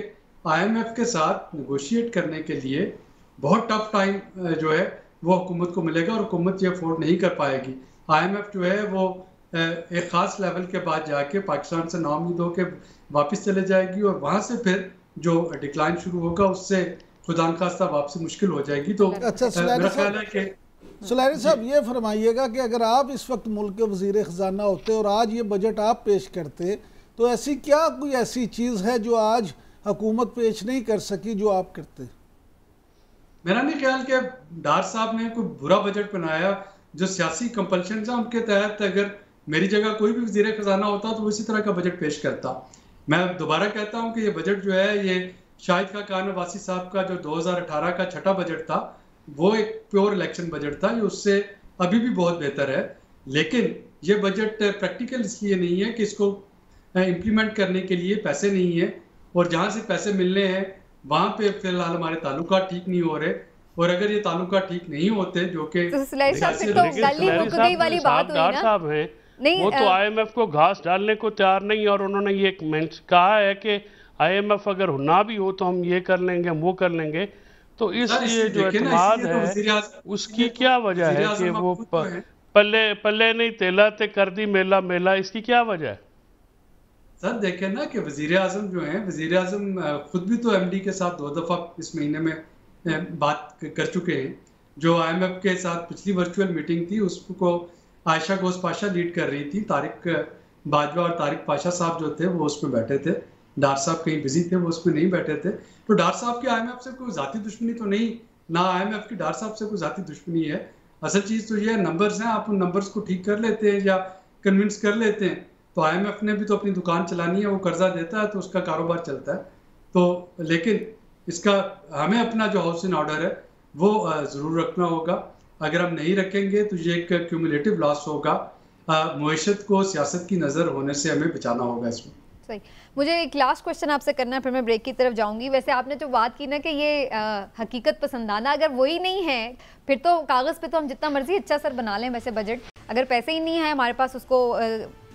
IMF के साथ नेगोशिएट करने के लिए बहुत टफ टाइम जो है वो हुकूमत को मिलेगा और हुकूमत ये अफोर्ड नहीं कर पाएगी। IMF जो है वो एक ख़ास लेवल के बाद जाके पाकिस्तान से नाउम्मीद होकर वापस चले जाएगी और वहाँ से फिर जो डिक्लाइन शुरू होगा उससे खुदा खास्ता वापसी मुश्किल हो जाएगी। तो अच्छा मेरा ख्याल है कि सुलैरी साहब ये फरमाइएगा कि अगर आप इस वक्त मुल्क के वज़ीर ख़जाना होते और आज ये बजट आप पेश करते, तो ऐसी क्या कोई ऐसी चीज़ है जो आज हुकूमत पेश नहीं कर सकी जो आप करते? मेरा नहीं ख्याल कि डार साहब ने कोई बुरा बजट बनाया। जो सियासी कंपल्शन है उनके तहत अगर मेरी जगह कोई भी वज़ीर ख़जाना होता तो इसी तरह का बजट पेश करता। मैं दोबारा कहता हूँ कि ये बजट जो है ये शाहिद खान अब्बासी साहब का जो 2018 का छठा बजट था वो एक प्योर इलेक्शन बजट था, ये उससे अभी भी बहुत बेहतर है। लेकिन ये बजट प्रैक्टिकल इसलिए नहीं है कि इसको इम्प्लीमेंट करने के लिए पैसे नहीं है, और जहाँ से पैसे मिलने हैं वहाँ पे फिलहाल हमारे ताल्लुकात ठीक नहीं हो रहे, और अगर ये ताल्लुकात ठीक नहीं होते जो कि नहीं, वो तो IMF को घास डालने को तैयार नहीं, और उन्होंने ये कहा है कि IMF अगर ना भी हो तो हम ये कर लेंगे, हम वो कर लेंगे। तो इसलिए जो एतमाद है उसकी क्या वजह है कि वो पल्ले पल्ले नहीं तेला ते कर दी मेला मेला, इसकी क्या वजह है? सर देखें ना कि वज़ीर आज़म जो हैं, वज़ीर आज़म खुद भी तो MD के साथ 2 दफ़ा इस महीने में बात कर चुके हैं। जो IMF के साथ पिछली वर्चुअल मीटिंग थी उसको आयशा घोष पाशा लीड कर रही थी, तारिक बाजवा और तारिक पाशा साहब जो थे वो उसमें बैठे थे, डार साहब कहीं बिजी थे वो उसमें नहीं बैठे थे। तो डार साहब की IMF से कोई ज़ाती दुश्मनी तो नहीं, ना IMF की डार साहब से कोई ज़ाती दुश्मनी है। असल चीज़ तो ये नंबर्स हैं, आप उन नंबर्स को ठीक कर लेते हैं या कन्विंस कर लेते हैं तो IMF ने भी तो अपनी दुकान चलानी है, वो कर्जा देता है तो उसका कारोबार चलता है। तो लेकिन इसका हमें अपना जो हाउस इन ऑर्डर है वो ज़रूर रखना होगा। अगर हम नहीं रखेंगे तो ये एक क्यूमुलेटिव लॉस होगा। मुआशरत को सियासत की नज़र होने से हमें बचाना होगा इसमें। सही। मुझे एक लास्ट क्वेश्चन आपसे करना है, फिर मैं ब्रेक की तरफ जाऊंगी। वैसे आपने जो बात की ना कि ये हकीकत पसंदाना अगर वही नहीं है फिर तो कागज़ पे तो हम जितना मर्जी अच्छा सर बना लें वैसे बजट, अगर पैसे ही नहीं है हमारे पास उसको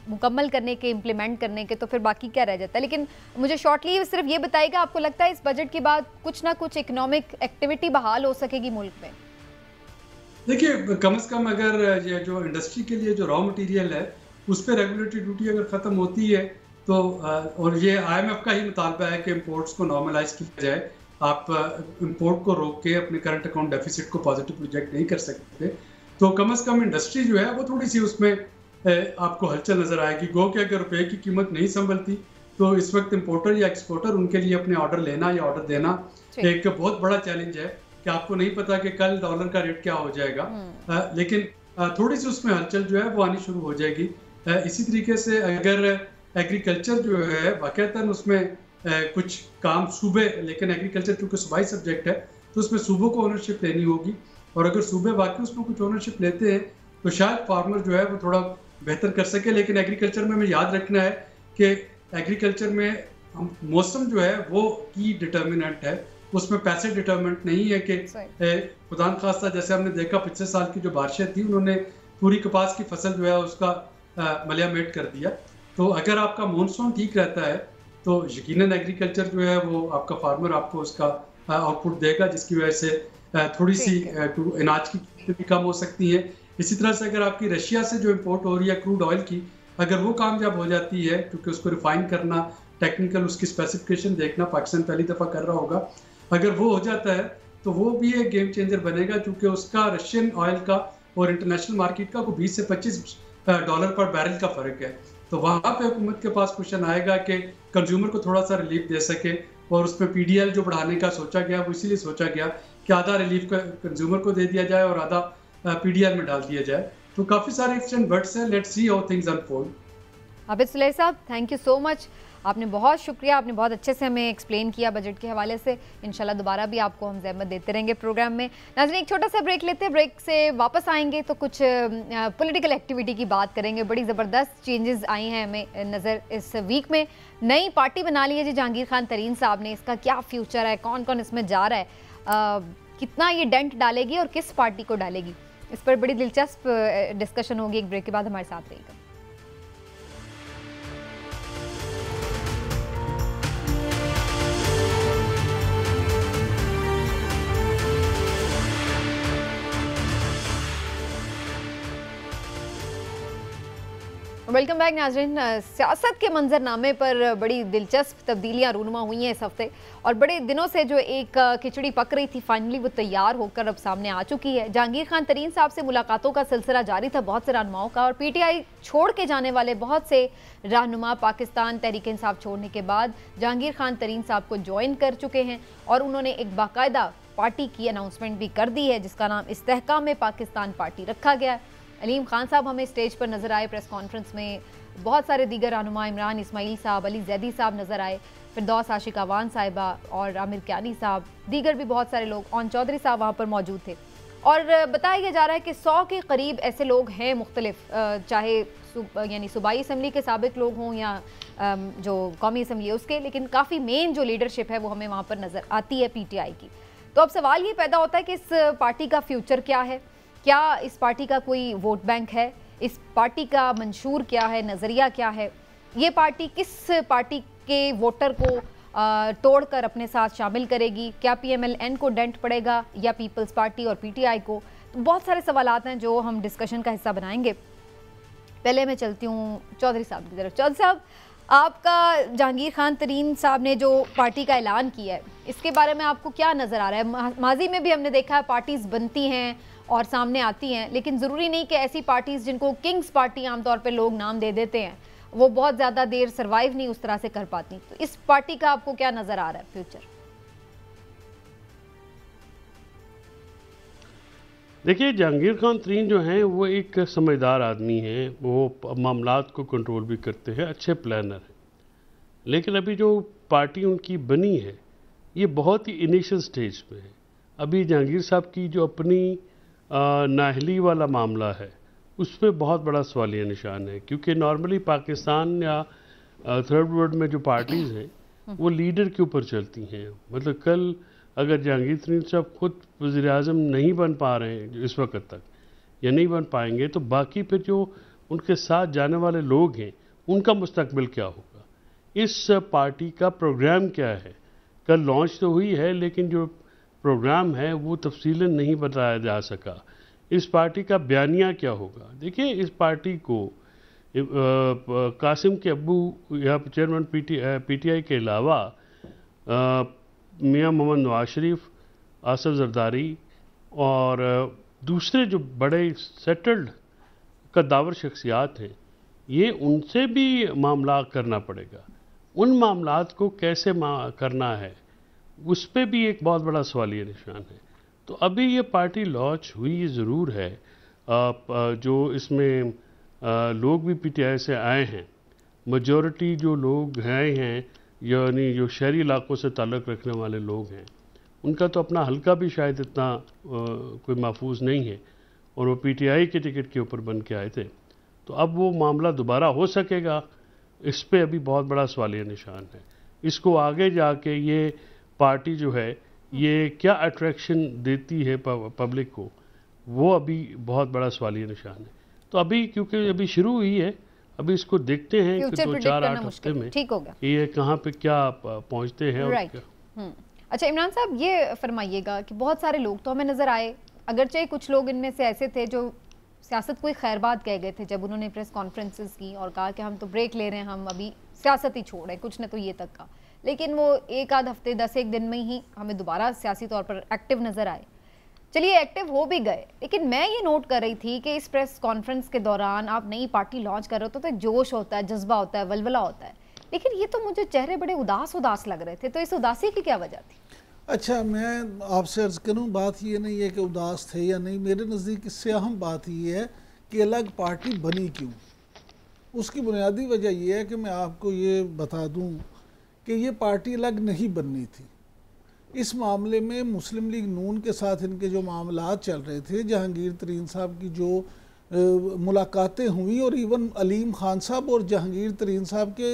मुकम्मल करने के, इम्प्लीमेंट करने के, तो फिर बाकी क्या रह जाता है। लेकिन मुझे शॉर्टली सिर्फ ये बताइएगा, आपको लगता है इस बजट के बाद कुछ ना कुछ इकोनॉमिक एक्टिविटी बहाल हो सकेगी मुल्क में? देखिए, कम से कम अगर ये जो इंडस्ट्री के लिए जो रॉ मटेरियल है उस पर रेगुलेटरी ड्यूटी अगर ख़त्म होती है तो और ये IMF का ही मुतालबा है कि इम्पोर्ट्स को नॉर्मलाइज किया जाए। आप इम्पोर्ट को रोक के अपने करंट अकाउंट डेफिसिट को पॉजिटिव प्रोजेक्ट नहीं कर सकते, तो कम से कम इंडस्ट्री जो है वो थोड़ी सी उसमें आपको हलचल नज़र आएगी। गो कि अगर रुपए की कीमत नहीं संभलती तो इस वक्त इम्पोर्टर या एक्सपोर्टर उनके लिए अपने ऑर्डर लेना या ऑर्डर देना एक बहुत बड़ा चैलेंज है कि आपको नहीं पता कि कल डॉलर का रेट क्या हो जाएगा। लेकिन थोड़ी सी उसमें हलचल जो है वो आनी शुरू हो जाएगी। इसी तरीके से अगर एग्रीकल्चर जो है वाक़तन उसमें कुछ काम सूबे, लेकिन एग्रीकल्चर क्योंकि सूबाई सब्जेक्ट है तो उसमें सूबों को ओनरशिप लेनी होगी, और अगर सूबे वाकई उसमें कुछ ओनरशिप लेते हैं तो शायद फार्मर जो है वो थोड़ा बेहतर कर सके। लेकिन एग्रीकल्चर में हमें याद रखना है कि एग्रीकल्चर में मौसम जो है वो की डिटर्मिनेंट है, उसमें पैसे डिटर्मिनेंट नहीं है कि खुदा न खास्ता जैसे हमने देखा पिछले साल की जो बारिशें थी उन्होंने पूरी कपास की फसल जो है उसका मलियामेट कर दिया। तो अगर आपका मानसून ठीक रहता है तो यकीनन एग्रीकल्चर जो है वो आपका फार्मर आपको उसका आउटपुट देगा, जिसकी वजह से थोड़ी सी अनाज की कीमतें भी कम हो सकती हैं। इसी तरह से अगर आपकी रशिया से जो इम्पोर्ट हो रही है क्रूड ऑयल की, अगर वो कामयाब हो जाती है, क्योंकि उसको रिफाइन करना, टेक्निकल उसकी स्पेसिफिकेशन देखना पाकिस्तान पहली दफ़ा कर रहा होगा, अगर वो हो जाता है तो वो भी एक गेम चेंजर बनेगा, क्योंकि उसका रशियन ऑयल का और इंटरनेशनल मार्केट का को 20 से 25 डॉलर पर बैरल का फ़र्क है। तो वहाँ पे हुकूमत के पास क्वेश्चन आएगा कि कंज्यूमर को थोड़ा सा रिलीफ दे सके, और उसमें PDL जो बढ़ाने का सोचा गया वो इसीलिए सोचा गया कि आधा रिलीफ कंज्यूमर को दे दिया जाए और आधा PDL में डाल दिया जाए। तो काफ़ी सारे इफ्स एंड बट्स हैं। Let's see how things unfold. Abid Suleh साहब, थैंक यू सो मच, आपने बहुत शुक्रिया, आपने बहुत अच्छे से हमें एक्सप्लेन किया बजट के हवाले से। इंशाल्लाह दोबारा भी आपको हम ज़हमत देते रहेंगे प्रोग्राम में। नाज़रीन, एक छोटा सा ब्रेक लेते हैं, ब्रेक से वापस आएंगे तो कुछ पॉलिटिकल एक्टिविटी की बात करेंगे। बड़ी ज़बरदस्त चेंजेस आई हैं हमें नज़र इस वीक में। नई पार्टी बना ली है जी जहांगीर खान तरीन साहब ने, इसका क्या फ्यूचर है, कौन कौन इसमें जा रहा है, कितना ये डेंट डालेगी और किस पार्टी को डालेगी, इस पर बड़ी दिलचस्प डिस्कशन होगी। एक ब्रेक के बाद हमारे साथ रहिएगा। वेलकम बैक नाज़रीन। सियासत के मंजरनामे पर बड़ी दिलचस्प तब्दीलियां रूनुमा हुई हैं इस हफ्ते, और बड़े दिनों से जो एक खिचड़ी पक रही थी फाइनली वो तैयार होकर अब सामने आ चुकी है। जहांगीर खान तरीन साहब से मुलाकातों का सिलसिला जारी था बहुत से रहनुमाओं का, और PTI छोड़ के जाने वाले बहुत से रहनुमा पाकिस्तान तहरीक इंसाफ छोड़ने के बाद जहांगीर खान तरीन साहब को ज्वाइन कर चुके हैं, और उन्होंने एक बाकायदा पार्टी की अनाउंसमेंट भी कर दी है जिसका नाम इस्तेहकाम पाकिस्तान पार्टी रखा गया है। अलीम खान साहब हमें स्टेज पर नज़र आए प्रेस कॉन्फ्रेंस में, बहुत सारे दीगर रहनुमा, इमरान इस्माइल साहब, अली जैदी साहब नज़र आए, फिरदौस आशिक अवान साहिबा और आमिर क्यानी साहब, दीगर भी बहुत सारे लोग, ओन चौधरी साहब वहाँ पर मौजूद थे। और बताया जा रहा है कि 100 के करीब ऐसे लोग हैं मुख्तलिफ, चाहे यानी सूबाई असम्बली के साबिक लोग हों या जो कौमी असम्बली है उसके, लेकिन काफ़ी मेन जो लीडरशिप है वो हमें वहाँ पर नज़र आती है PTI की। तो अब सवाल ये पैदा होता है कि इस पार्टी का फ्यूचर क्या है, क्या इस पार्टी का कोई वोट बैंक है, इस पार्टी का मंशूर क्या है, नज़रिया क्या है, ये पार्टी किस पार्टी के वोटर को तोड़कर अपने साथ शामिल करेगी, क्या PMLN को डेंट पड़ेगा या पीपल्स पार्टी और PTI को। तो बहुत सारे सवालात हैं जो हम डिस्कशन का हिस्सा बनाएंगे। पहले मैं चलती हूँ चौधरी साहब की तरफ। चौधरी साहब, आपका जहांगीर खान तरीन साहब ने जो पार्टी का ऐलान किया है इसके बारे में आपको क्या नज़र आ रहा है? माजी में भी हमने देखा है पार्टीज़ बनती हैं और सामने आती हैं, लेकिन ज़रूरी नहीं कि ऐसी पार्टीज़ जिनको किंग्स पार्टी आमतौर पे लोग नाम दे देते हैं वो बहुत ज़्यादा देर सर्वाइव नहीं उस तरह से कर पाती। तो इस पार्टी का आपको क्या नज़र आ रहा है फ्यूचर? देखिए, जहांगीर खान तरीन जो हैं वो एक समझदार आदमी हैं, वो मामलात को कंट्रोल भी करते हैं, अच्छे प्लानर हैं। लेकिन अभी जो पार्टी उनकी बनी है ये बहुत ही इनिशियल स्टेज पे है। अभी जहांगीर साहब की जो अपनी नाअहली वाला मामला है उस पर बहुत बड़ा सवालिया निशान है, क्योंकि नॉर्मली पाकिस्तान या थर्ड वर्ल्ड में जो पार्टीज़ हैं वो लीडर के ऊपर चलती हैं। मतलब कल अगर जहांगीर तरीन साहब खुद वज़ीर आज़म नहीं बन पा रहे हैं इस वक्त तक या नहीं बन पाएंगे, तो बाकी फिर जो उनके साथ जाने वाले लोग हैं उनका मुस्तकबिल क्या होगा, इस पार्टी का प्रोग्राम क्या है। कल लॉन्च तो हुई है लेकिन जो प्रोग्राम है वो तफसीलन नहीं बताया जा सका। इस पार्टी का बयानिया क्या होगा। देखिए, इस पार्टी को कासिम के अब्बू या चेयरमैन पीटीआई के अलावा मियां मोहम्मद नवाज शरीफ, आसिफ जरदारी और दूसरे जो बड़े सेटल्ड कद्दावर शख्सियात हैं, ये उनसे भी मामला करना पड़ेगा। उन मामलात को कैसे करना है उस पर भी एक बहुत बड़ा सवालिया निशान है। तो अभी ये पार्टी लॉन्च हुई ज़रूर है, जो इसमें लोग भी पीटीआई से आए हैं, मेजॉरिटी जो लोग हैं यानी जो शहरी इलाकों से ताल्लुक़ रखने वाले लोग हैं, उनका तो अपना हल्का भी शायद इतना कोई महफूज नहीं है और वो पीटीआई के टिकट के ऊपर बन के आए थे। तो अब वो मामला दोबारा हो सकेगा, इस पे अभी बहुत बड़ा सवालिया निशान है। इसको आगे जाके ये पार्टी जो है ये क्या अट्रैक्शन देती है पब्लिक को, वो अभी बहुत बड़ा सवालिया निशान है। तो अभी क्योंकि अभी शुरू हुई है, अभी इसको देखते हैं कि 2-4-8 हफ्ते में ठीक होगा ये कहाँ पे क्या पहुँचते हैं और क्या। अच्छा इमरान साहब, ये फरमाइएगा कि बहुत सारे लोग तो हमें नज़र आए, अगरचे कुछ लोग इनमें से ऐसे थे जो सियासत कोई खैरबाद कह गए थे जब उन्होंने प्रेस कॉन्फ्रेंसेस की और कहा कि हम तो ब्रेक ले रहे हैं, हम अभी सियासत ही छोड़ रहे हैं, कुछ न तो ये तक का। लेकिन वो एक आध हफ्ते 10-1 दिन में ही हमें दोबारा सियासी तौर पर एक्टिव नज़र आए। चलिए एक्टिव हो भी गए, लेकिन मैं ये नोट कर रही थी कि इस प्रेस कॉन्फ्रेंस के दौरान आप नई पार्टी लॉन्च कर रहे हो तो एक जोश होता है, जज्बा होता है, वलवला होता है, लेकिन ये तो मुझे चेहरे बड़े उदास लग रहे थे। तो इस उदासी की क्या वजह थी? अच्छा, मैं आपसे अर्ज़ करूं, बात ये नहीं है कि उदास थे या नहीं। मेरे नज़दीक इससे अहम बात ये है कि अलग पार्टी बनी क्यों। उसकी बुनियादी वजह यह है कि मैं आपको ये बता दूं कि ये पार्टी अलग नहीं बननी थी। इस मामले में मुस्लिम लीग नून के साथ इनके जो मामलात चल रहे थे, जहांगीर तरीन साहब की जो मुलाकातें हुई और इवन अलीम खान साहब और जहांगीर तरीन साहब के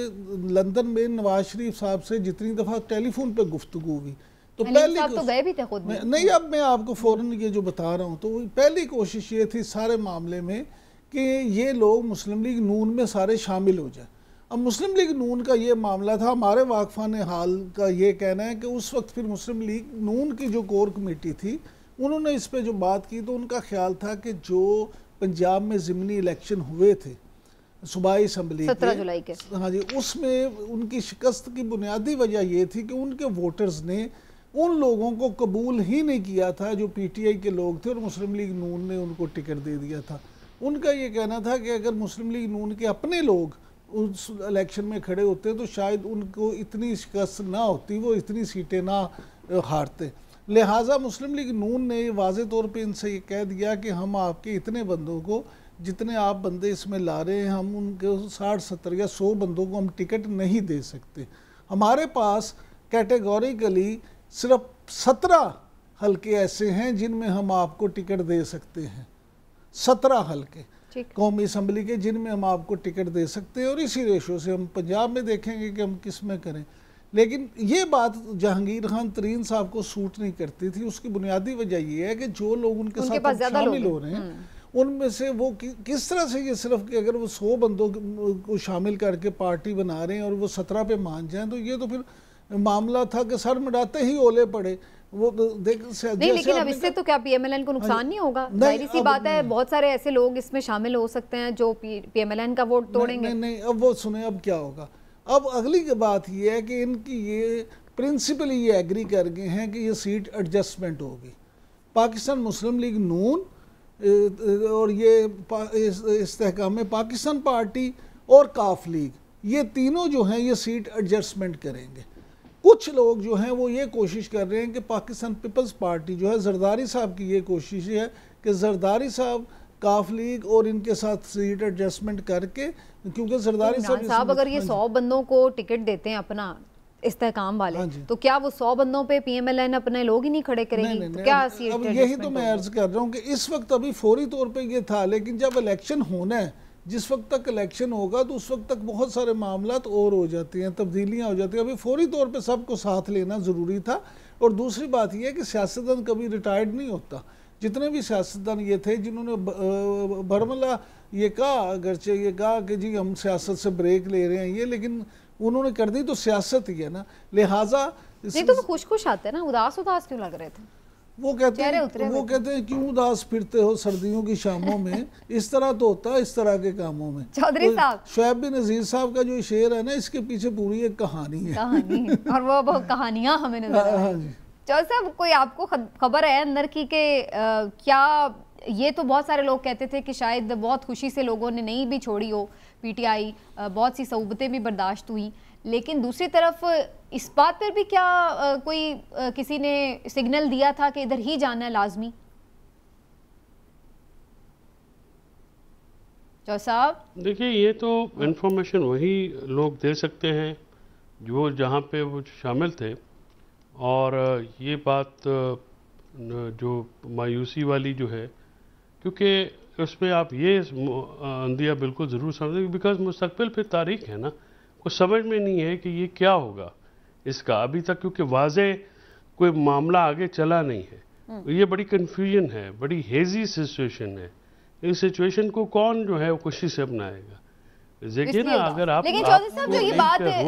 लंदन में नवाज शरीफ साहब से जितनी दफ़ा टेलीफोन पर गुफ्तगू हुई, तो पहले तो गए भी थे खुद में। नहीं, अब मैं आपको फ़ौरन ये जो बता रहा हूँ, तो पहली कोशिश ये थी सारे मामले में कि ये लोग मुस्लिम लीग नून में सारे शामिल हो जाए। अब मुस्लिम लीग नून का ये मामला था, हमारे वाकफान हाल का ये कहना है कि उस वक्त फिर मुस्लिम लीग नून की जो कोर कमेटी थी उन्होंने इस पर जो बात की, तो उनका ख्याल था कि जो पंजाब में ज़िमनी इलेक्शन हुए थे सूबाई असम्बली 17 जुलाई के, हाँ जी, उसमें उनकी शिकस्त की बुनियादी वजह ये थी कि उनके वोटर्स ने उन लोगों को कबूल ही नहीं किया था जो पीटीआई के लोग थे और मुस्लिम लीग नून ने उनको टिकट दे दिया था। उनका ये कहना था कि अगर मुस्लिम लीग नून के अपने लोग उस इलेक्शन में खड़े होते तो शायद उनको इतनी शिकस्त ना होती, वो इतनी सीटें ना हारते। लिहाजा मुस्लिम लीग नून ने वाज़े तौर पे इनसे ये कह दिया कि हम आपके इतने बंदों को, जितने आप बंदे इसमें ला रहे हैं, हम उनके 60, 70 या 100 बंदों को हम टिकट नहीं दे सकते। हमारे पास कैटेगोरिकली सिर्फ 17 हल्के ऐसे हैं जिनमें हम आपको टिकट दे सकते हैं, 17 हल्के कौमी असम्बली के जिनमें हम आपको टिकट दे सकते हैं, और इसी रेशो से हम पंजाब में देखेंगे कि हम किस में करें। लेकिन ये बात जहांगीर खान तरीन साहब को सूट नहीं करती थी। उसकी बुनियादी वजह ये है कि जो लोग उनके साथ शामिल हो रहे हैं उनमें से वो किस तरह से ये सिर्फ कि अगर वो 100 बंदों को शामिल करके पार्टी बना रहे हैं और वो 17 पे मान जाएं, तो ये तो फिर मामला था कि सर मिटाते ही ओले पड़े। वो देख नहीं, लेकिन अब इससे तो क्या पीएमएलएन को नुकसान नहीं होगा? जाहिर सी बात है, बहुत सारे ऐसे लोग इसमें शामिल हो सकते हैं जो पीएमएलएन का वोट तोड़ेंगे। नहीं, अब वो सुने, अब क्या होगा। अब अगली बात ये है कि इनकी ये प्रिंसिपली ये एग्री कर गए हैं कि ये सीट एडजस्टमेंट होगी। पाकिस्तान मुस्लिम लीग नून और ये इस्तेहकाम पाकिस्तान पार्टी और काफ लीग, ये तीनों जो हैं ये सीट एडजस्टमेंट करेंगे। कुछ लोग जो हैं वो ये कोशिश कर रहे हैं कि पाकिस्तान पीपल्स पार्टी जो है, जरदारी साहब की ये कोशिश है कि जरदारी साहब काफ लीग और इनके साथ सीट एडजस्टमेंट करके, क्योंकि जरदारी साहब अगर ये 100 बंदों को टिकट देते हैं अपना इस्तेकाम वाले, तो क्या वो 100 बंदों पे PMLN अपने लोग ही नहीं खड़े करेगी? तो क्या सीट अब यही तो मैं अर्ज कर रहा हूँ कि इस वक्त अभी फौरी तौर पे ये था, लेकिन जब इलेक्शन होना है, जिस वक्त तक इलेक्शन होगा तो उस वक्त तक बहुत सारे मामलात और हो जाती हैं, तब्दीलियाँ हो जाती हैं। अभी फौरी तौर पे सबको साथ लेना ज़रूरी था। और दूसरी बात यह है कि सियासतदान कभी रिटायर्ड नहीं होता। जितने भी सियासतदान ये थे जिन्होंने बरमला ये कहा, अगरचे ये कहा कि जी हम सियासत से ब्रेक ले रहे हैं ये, लेकिन उन्होंने कर दी तो सियासत ही है ना, लिहाजा नहीं तो वो खुश आते हैं ना, उदास क्यों लग रहे थे? वो कहते हैं क्यों उदास फिरते हो सर्दियों की शामों में, इस तरह तो होता है इस तरह के कामों में। चौधरी साहब, शुएब बिन नज़ीर साहब का जो शेर है ना, इसके पीछे पूरी एक कहानी है और वो बहुत कहानियां हमें नजर आ रही हैं। चौधरी साहब, कोई आपको खबर है अंदर की कि क्या ये तो बहुत सारे लोग कहते थे कि शायद बहुत खुशी से लोगों ने नहीं भी छोड़ी हो PTI, बहुत सी सऊबतें भी बर्दाश्त हुई, लेकिन दूसरी तरफ इस बात पर भी क्या कोई किसी ने सिग्नल दिया था कि इधर ही जाना है लाजमी? चौधरी साहब, देखिए ये तो इन्फॉर्मेशन वही लोग दे सकते हैं जो जहाँ पे वो शामिल थे, और ये बात जो मायूसी वाली जो है, क्योंकि उसमें आप ये अंदिया बिल्कुल ज़रूर समझें, बिकॉज मुस्तकबिल पे तारीख है ना, कुछ समझ में नहीं है कि ये क्या होगा इसका अभी तक, क्योंकि वाज़े कोई मामला आगे चला नहीं है। ये बड़ी कन्फ्यूजन है, बड़ी हेजी सिचुएशन है। इस सिचुएशन को कौन जो है वो खुशी से अपनाएगा? देखिए ना, अगर आप लेकिन चौधरी साहब जो ये बात है,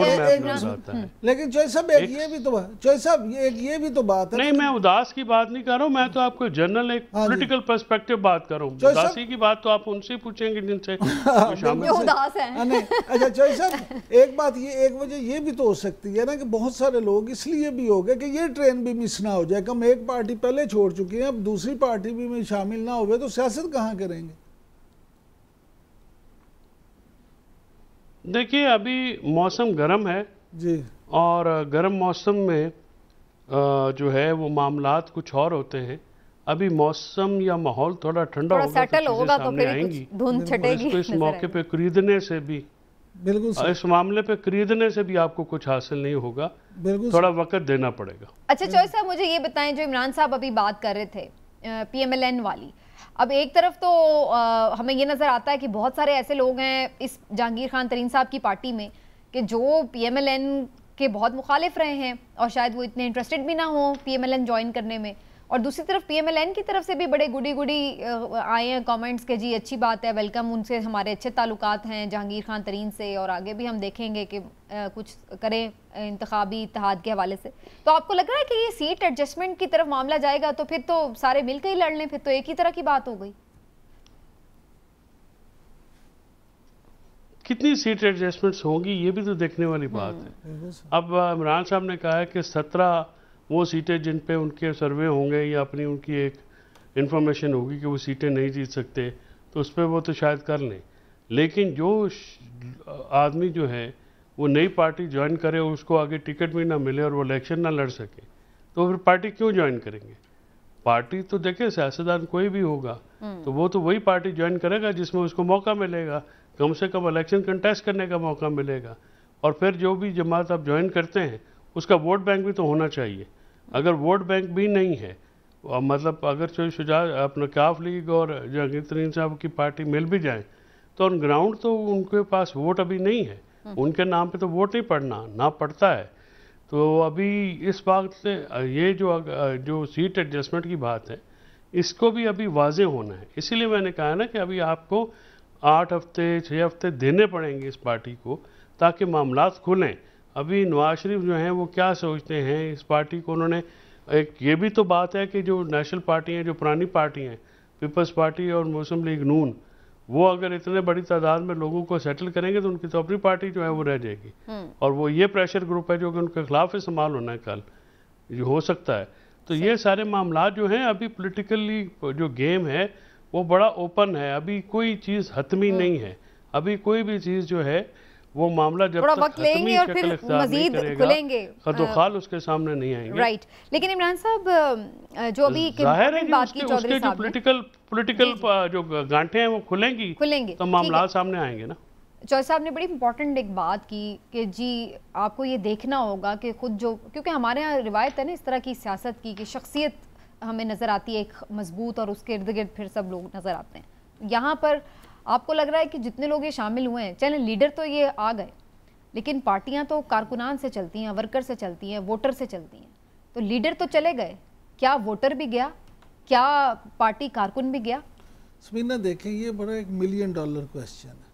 लेकिन चौधरी साहब एक ये भी तो चौधरी साहब ये भी तो बात है। नहीं, मैं उदास की बात नहीं कर रहा हूँ, मैं तो आपको जनरल एक पॉलिटिकल पर्सपेक्टिव बात कर रहा हूँ। उदासी की बात तो आप उनसे पूछेंगे जिनसे उदास है। नहीं, अच्छा चौधरी साहब, एक बात ये, एक वजह ये भी तो हो सकती है ना कि बहुत सारे लोग इसलिए भी हो गए कि ये ट्रेन भी मिस ना हो जाए। हम एक पार्टी पहले छोड़ चुके हैं, अब दूसरी पार्टी भी में शामिल ना हो तो सियासत कहाँ करेंगे? देखिए अभी मौसम गर्म है जी, और गर्म मौसम में जो है वो मामलात कुछ और होते हैं। अभी मौसम या माहौल थोड़ा ठंडा होगा तो फिर आएंगी, धुंध छटेगी। इस मौके पे खरीदने से भी, बिल्कुल इस मामले पे खरीदने से भी आपको कुछ हासिल नहीं होगा, थोड़ा वक्त देना पड़ेगा। अच्छा चौधरी साहब, मुझे ये बताएं, जो इमरान साहब अभी बात कर रहे थे PMLN वाली, अब एक तरफ तो हमें ये नज़र आता है कि बहुत सारे ऐसे लोग हैं इस जहांगीर खान तरीन साहब की पार्टी में कि जो PMLN के बहुत मुखालिफ रहे हैं और शायद वो इतने इंटरेस्टेड भी ना हो PMLN ज्वाइन करने में, और दूसरी तरफ PMLN की तरफ से भी बड़े गुडी आए हैं कमेंट्स के जी अच्छी बात है, वेलकम, उनसे हमारे अच्छे ताल्लुकात हैं जहांगीर खान तरीन से, और आगे भी हम देखेंगे कि कुछ करें इंतखाबी इत्तेहाद के हवाले से। तो आपको लग रहा है कि ये सीट एडजस्टमेंट की तरफ मामला जाएगा तो फिर तो सारे मिलकर ही लड़ लें, फिर तो एक ही तरह की बात हो गई? कितनी सीट एडजस्टमेंट्स होंगी ये भी तो देखने वाली बात है। अब इमरान साहब ने कहा है कि 17 वो सीटें जिन पे उनके सर्वे होंगे या अपनी उनकी एक इन्फॉर्मेशन होगी कि वो सीटें नहीं जीत सकते, तो उस पर वो तो शायद कर लें, लेकिन जो आदमी जो है वो नई पार्टी ज्वाइन करे, उसको आगे टिकट भी ना मिले और वो इलेक्शन ना लड़ सके, तो फिर पार्टी क्यों ज्वाइन करेंगे? पार्टी तो देखे सियासतदान कोई भी होगा तो वो तो वही पार्टी ज्वाइन करेगा जिसमें उसको मौका मिलेगा, कम से कम इलेक्शन कंटेस्ट करने का मौका मिलेगा। और फिर जो भी जमात आप ज्वाइन करते हैं उसका वोट बैंक भी तो होना चाहिए। अगर वोट बैंक भी नहीं है, मतलब अगर अपना काफ लीग और जहांगीर तरीन साहब की पार्टी मिल भी जाए तो ऑन ग्राउंड तो उनके पास वोट अभी नहीं है, उनके नाम पे तो वोट नहीं पड़ना ना पड़ता है। तो अभी इस बात से ये जो सीट एडजस्टमेंट की बात है इसको भी अभी वाजे होना है। इसीलिए मैंने कहा ना कि अभी आपको 8 हफ्ते 6 हफ्ते देने पड़ेंगे इस पार्टी को ताकि मामलात खुलें। अभी नवाज शरीफ जो हैं वो क्या सोचते हैं इस पार्टी को, उन्होंने एक ये भी तो बात है कि जो नेशनल पार्टी हैं, जो पुरानी पार्टी हैं, पीपल्स पार्टी और मुस्लिम लीग नून, वो अगर इतने बड़ी तादाद में लोगों को सेटल करेंगे तो उनकी तो अपनी पार्टी जो है वो रह जाएगी। और वो ये प्रेशर ग्रुप है जो कि उनके खिलाफ इस्तेमाल होना है कल, जो हो सकता है। तो ये सारे मामला जो हैं अभी पॉलिटिकली जो गेम है वो बड़ा ओपन है, अभी कोई चीज़ हतमी नहीं है, अभी कोई भी चीज़ जो है वो मामला जब थोड़ा तक वक्त लेंगे और फिर मजीद खुलेंगे, खदोखाल उसके सामने नहीं आएंगे। राइट। लेकिन इमरान साहब जो अभी जाहिर है कि बात की चौधरी जो पॉलिटिकल जो गांठें हैं वो खुलेंगी तो मामला सामने आएंगे ना। चौधरी साहब ने बड़ी इंपॉर्टेंट एक बात की कि जी आपको ये देखना होगा कि खुद जो, क्योंकि हमारे यहाँ रिवायत है ना इस तरह की सियासत की कि शख्सियत हमें नज़र आती है एक मजबूत और उसके इर्द गिर्द फिर सब लोग नज़र आते हैं। यहाँ पर आपको लग रहा है कि जितने लोग ये शामिल हुए हैं, चलें लीडर तो ये आ गए, लेकिन पार्टियां तो कारकुनान से चलती हैं, वर्कर से चलती हैं, वोटर से चलती हैं। तो लीडर तो चले गए, क्या वोटर भी गया, क्या पार्टी कारकुन भी गया? समीना देखें, ये बड़ा एक $1 मिलियन क्वेश्चन है।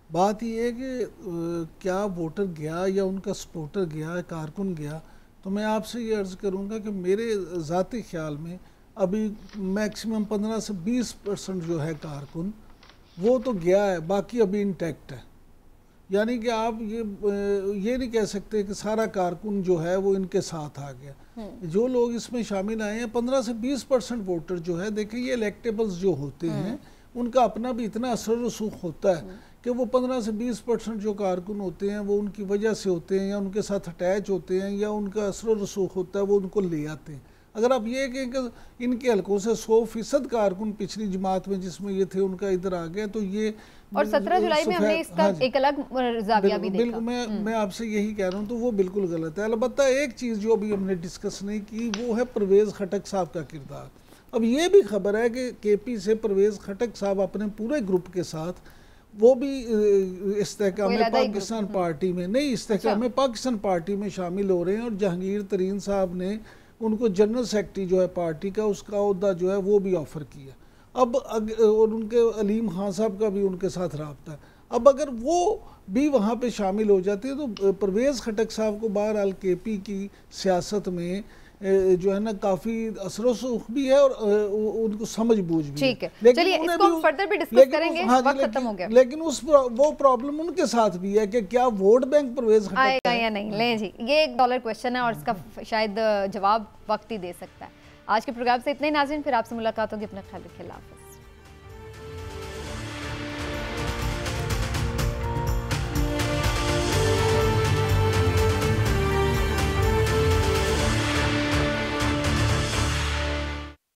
बात ये है कि क्या वोटर गया या उनका सपोर्टर गया, कारकुन गया। तो मैं आपसे ये अर्ज़ करूँगा कि मेरे ज़ाती ख्याल में अभी मैक्सिमम 15 से 20% जो है कारकुन वो तो गया है, बाकी अभी इंटैक्ट है। यानी कि आप ये नहीं कह सकते कि सारा कारकुन जो है वो इनके साथ आ गया। जो लोग इसमें शामिल आए हैं 15 से 20% वोटर जो है, देखिए ये इलेक्टेबल्स जो होते हैं उनका अपना भी इतना असर रसूख होता है कि वो 15 से 20% जो कारकुन होते हैं वो उनकी वजह से होते हैं या उनके साथ अटैच होते हैं या उनका असर रसूख होता है, वो उनको ले आते हैं। अगर आप ये कहें कि इनके हलकों से 100% कारकुन पिछली जमात में जिसमें ये थे उनका इधर आ गया, तो ये और 17 जुलाई में हमने इसका एक अलग जाविया भी देखा। बिल्कुल मैं आपसे यही कह रहा हूँ, तो वो बिल्कुल गलत है। अलबत्ता एक चीज़ जो अभी हमने डिस्कस नहीं की वो है परवेज़ खटक साहब का किरदार। अब ये भी खबर है कि KP से परवेज़ खटक साहब अपने पूरे ग्रुप के साथ वो भी इस्तेहकाम पाकिस्तान पार्टी में नहीं, इस्तेहकाम पाकिस्तान पार्टी में शामिल हो रहे हैं। और जहांगीर तरीन साहब ने उनको जनरल सेक्रेटरी जो है पार्टी का उसका ओहदा जो है वो भी ऑफ़र किया। अब और उनके अलीम खान साहब का भी उनके साथ रब्ता है। अब अगर वो भी वहाँ पे शामिल हो जाते हैं तो परवेज़ खटक साहब को बहरहाल KP की सियासत में जो है ना काफ़ी असर-ओ-सुख भी है और उनको समझ बूझ भी। ठीक है, चलिए इसको हम फर्दर भी डिस्कस करेंगे, वक्त खत्म हो गया। लेकिन वो प्रॉब्लम उनके साथ भी है कि क्या वोट बैंक परवेज़ खटक आएगा या नहीं। लें जी, ये $1 क्वेश्चन है और इसका शायद जवाब वक्त ही दे सकता है। आज के प्रोग्राम से इतने ही नाज़रीन, फिर आपसे मुलाकात होगी। अपना ख्याल रखिए, अल्लाह हाफ़िज़।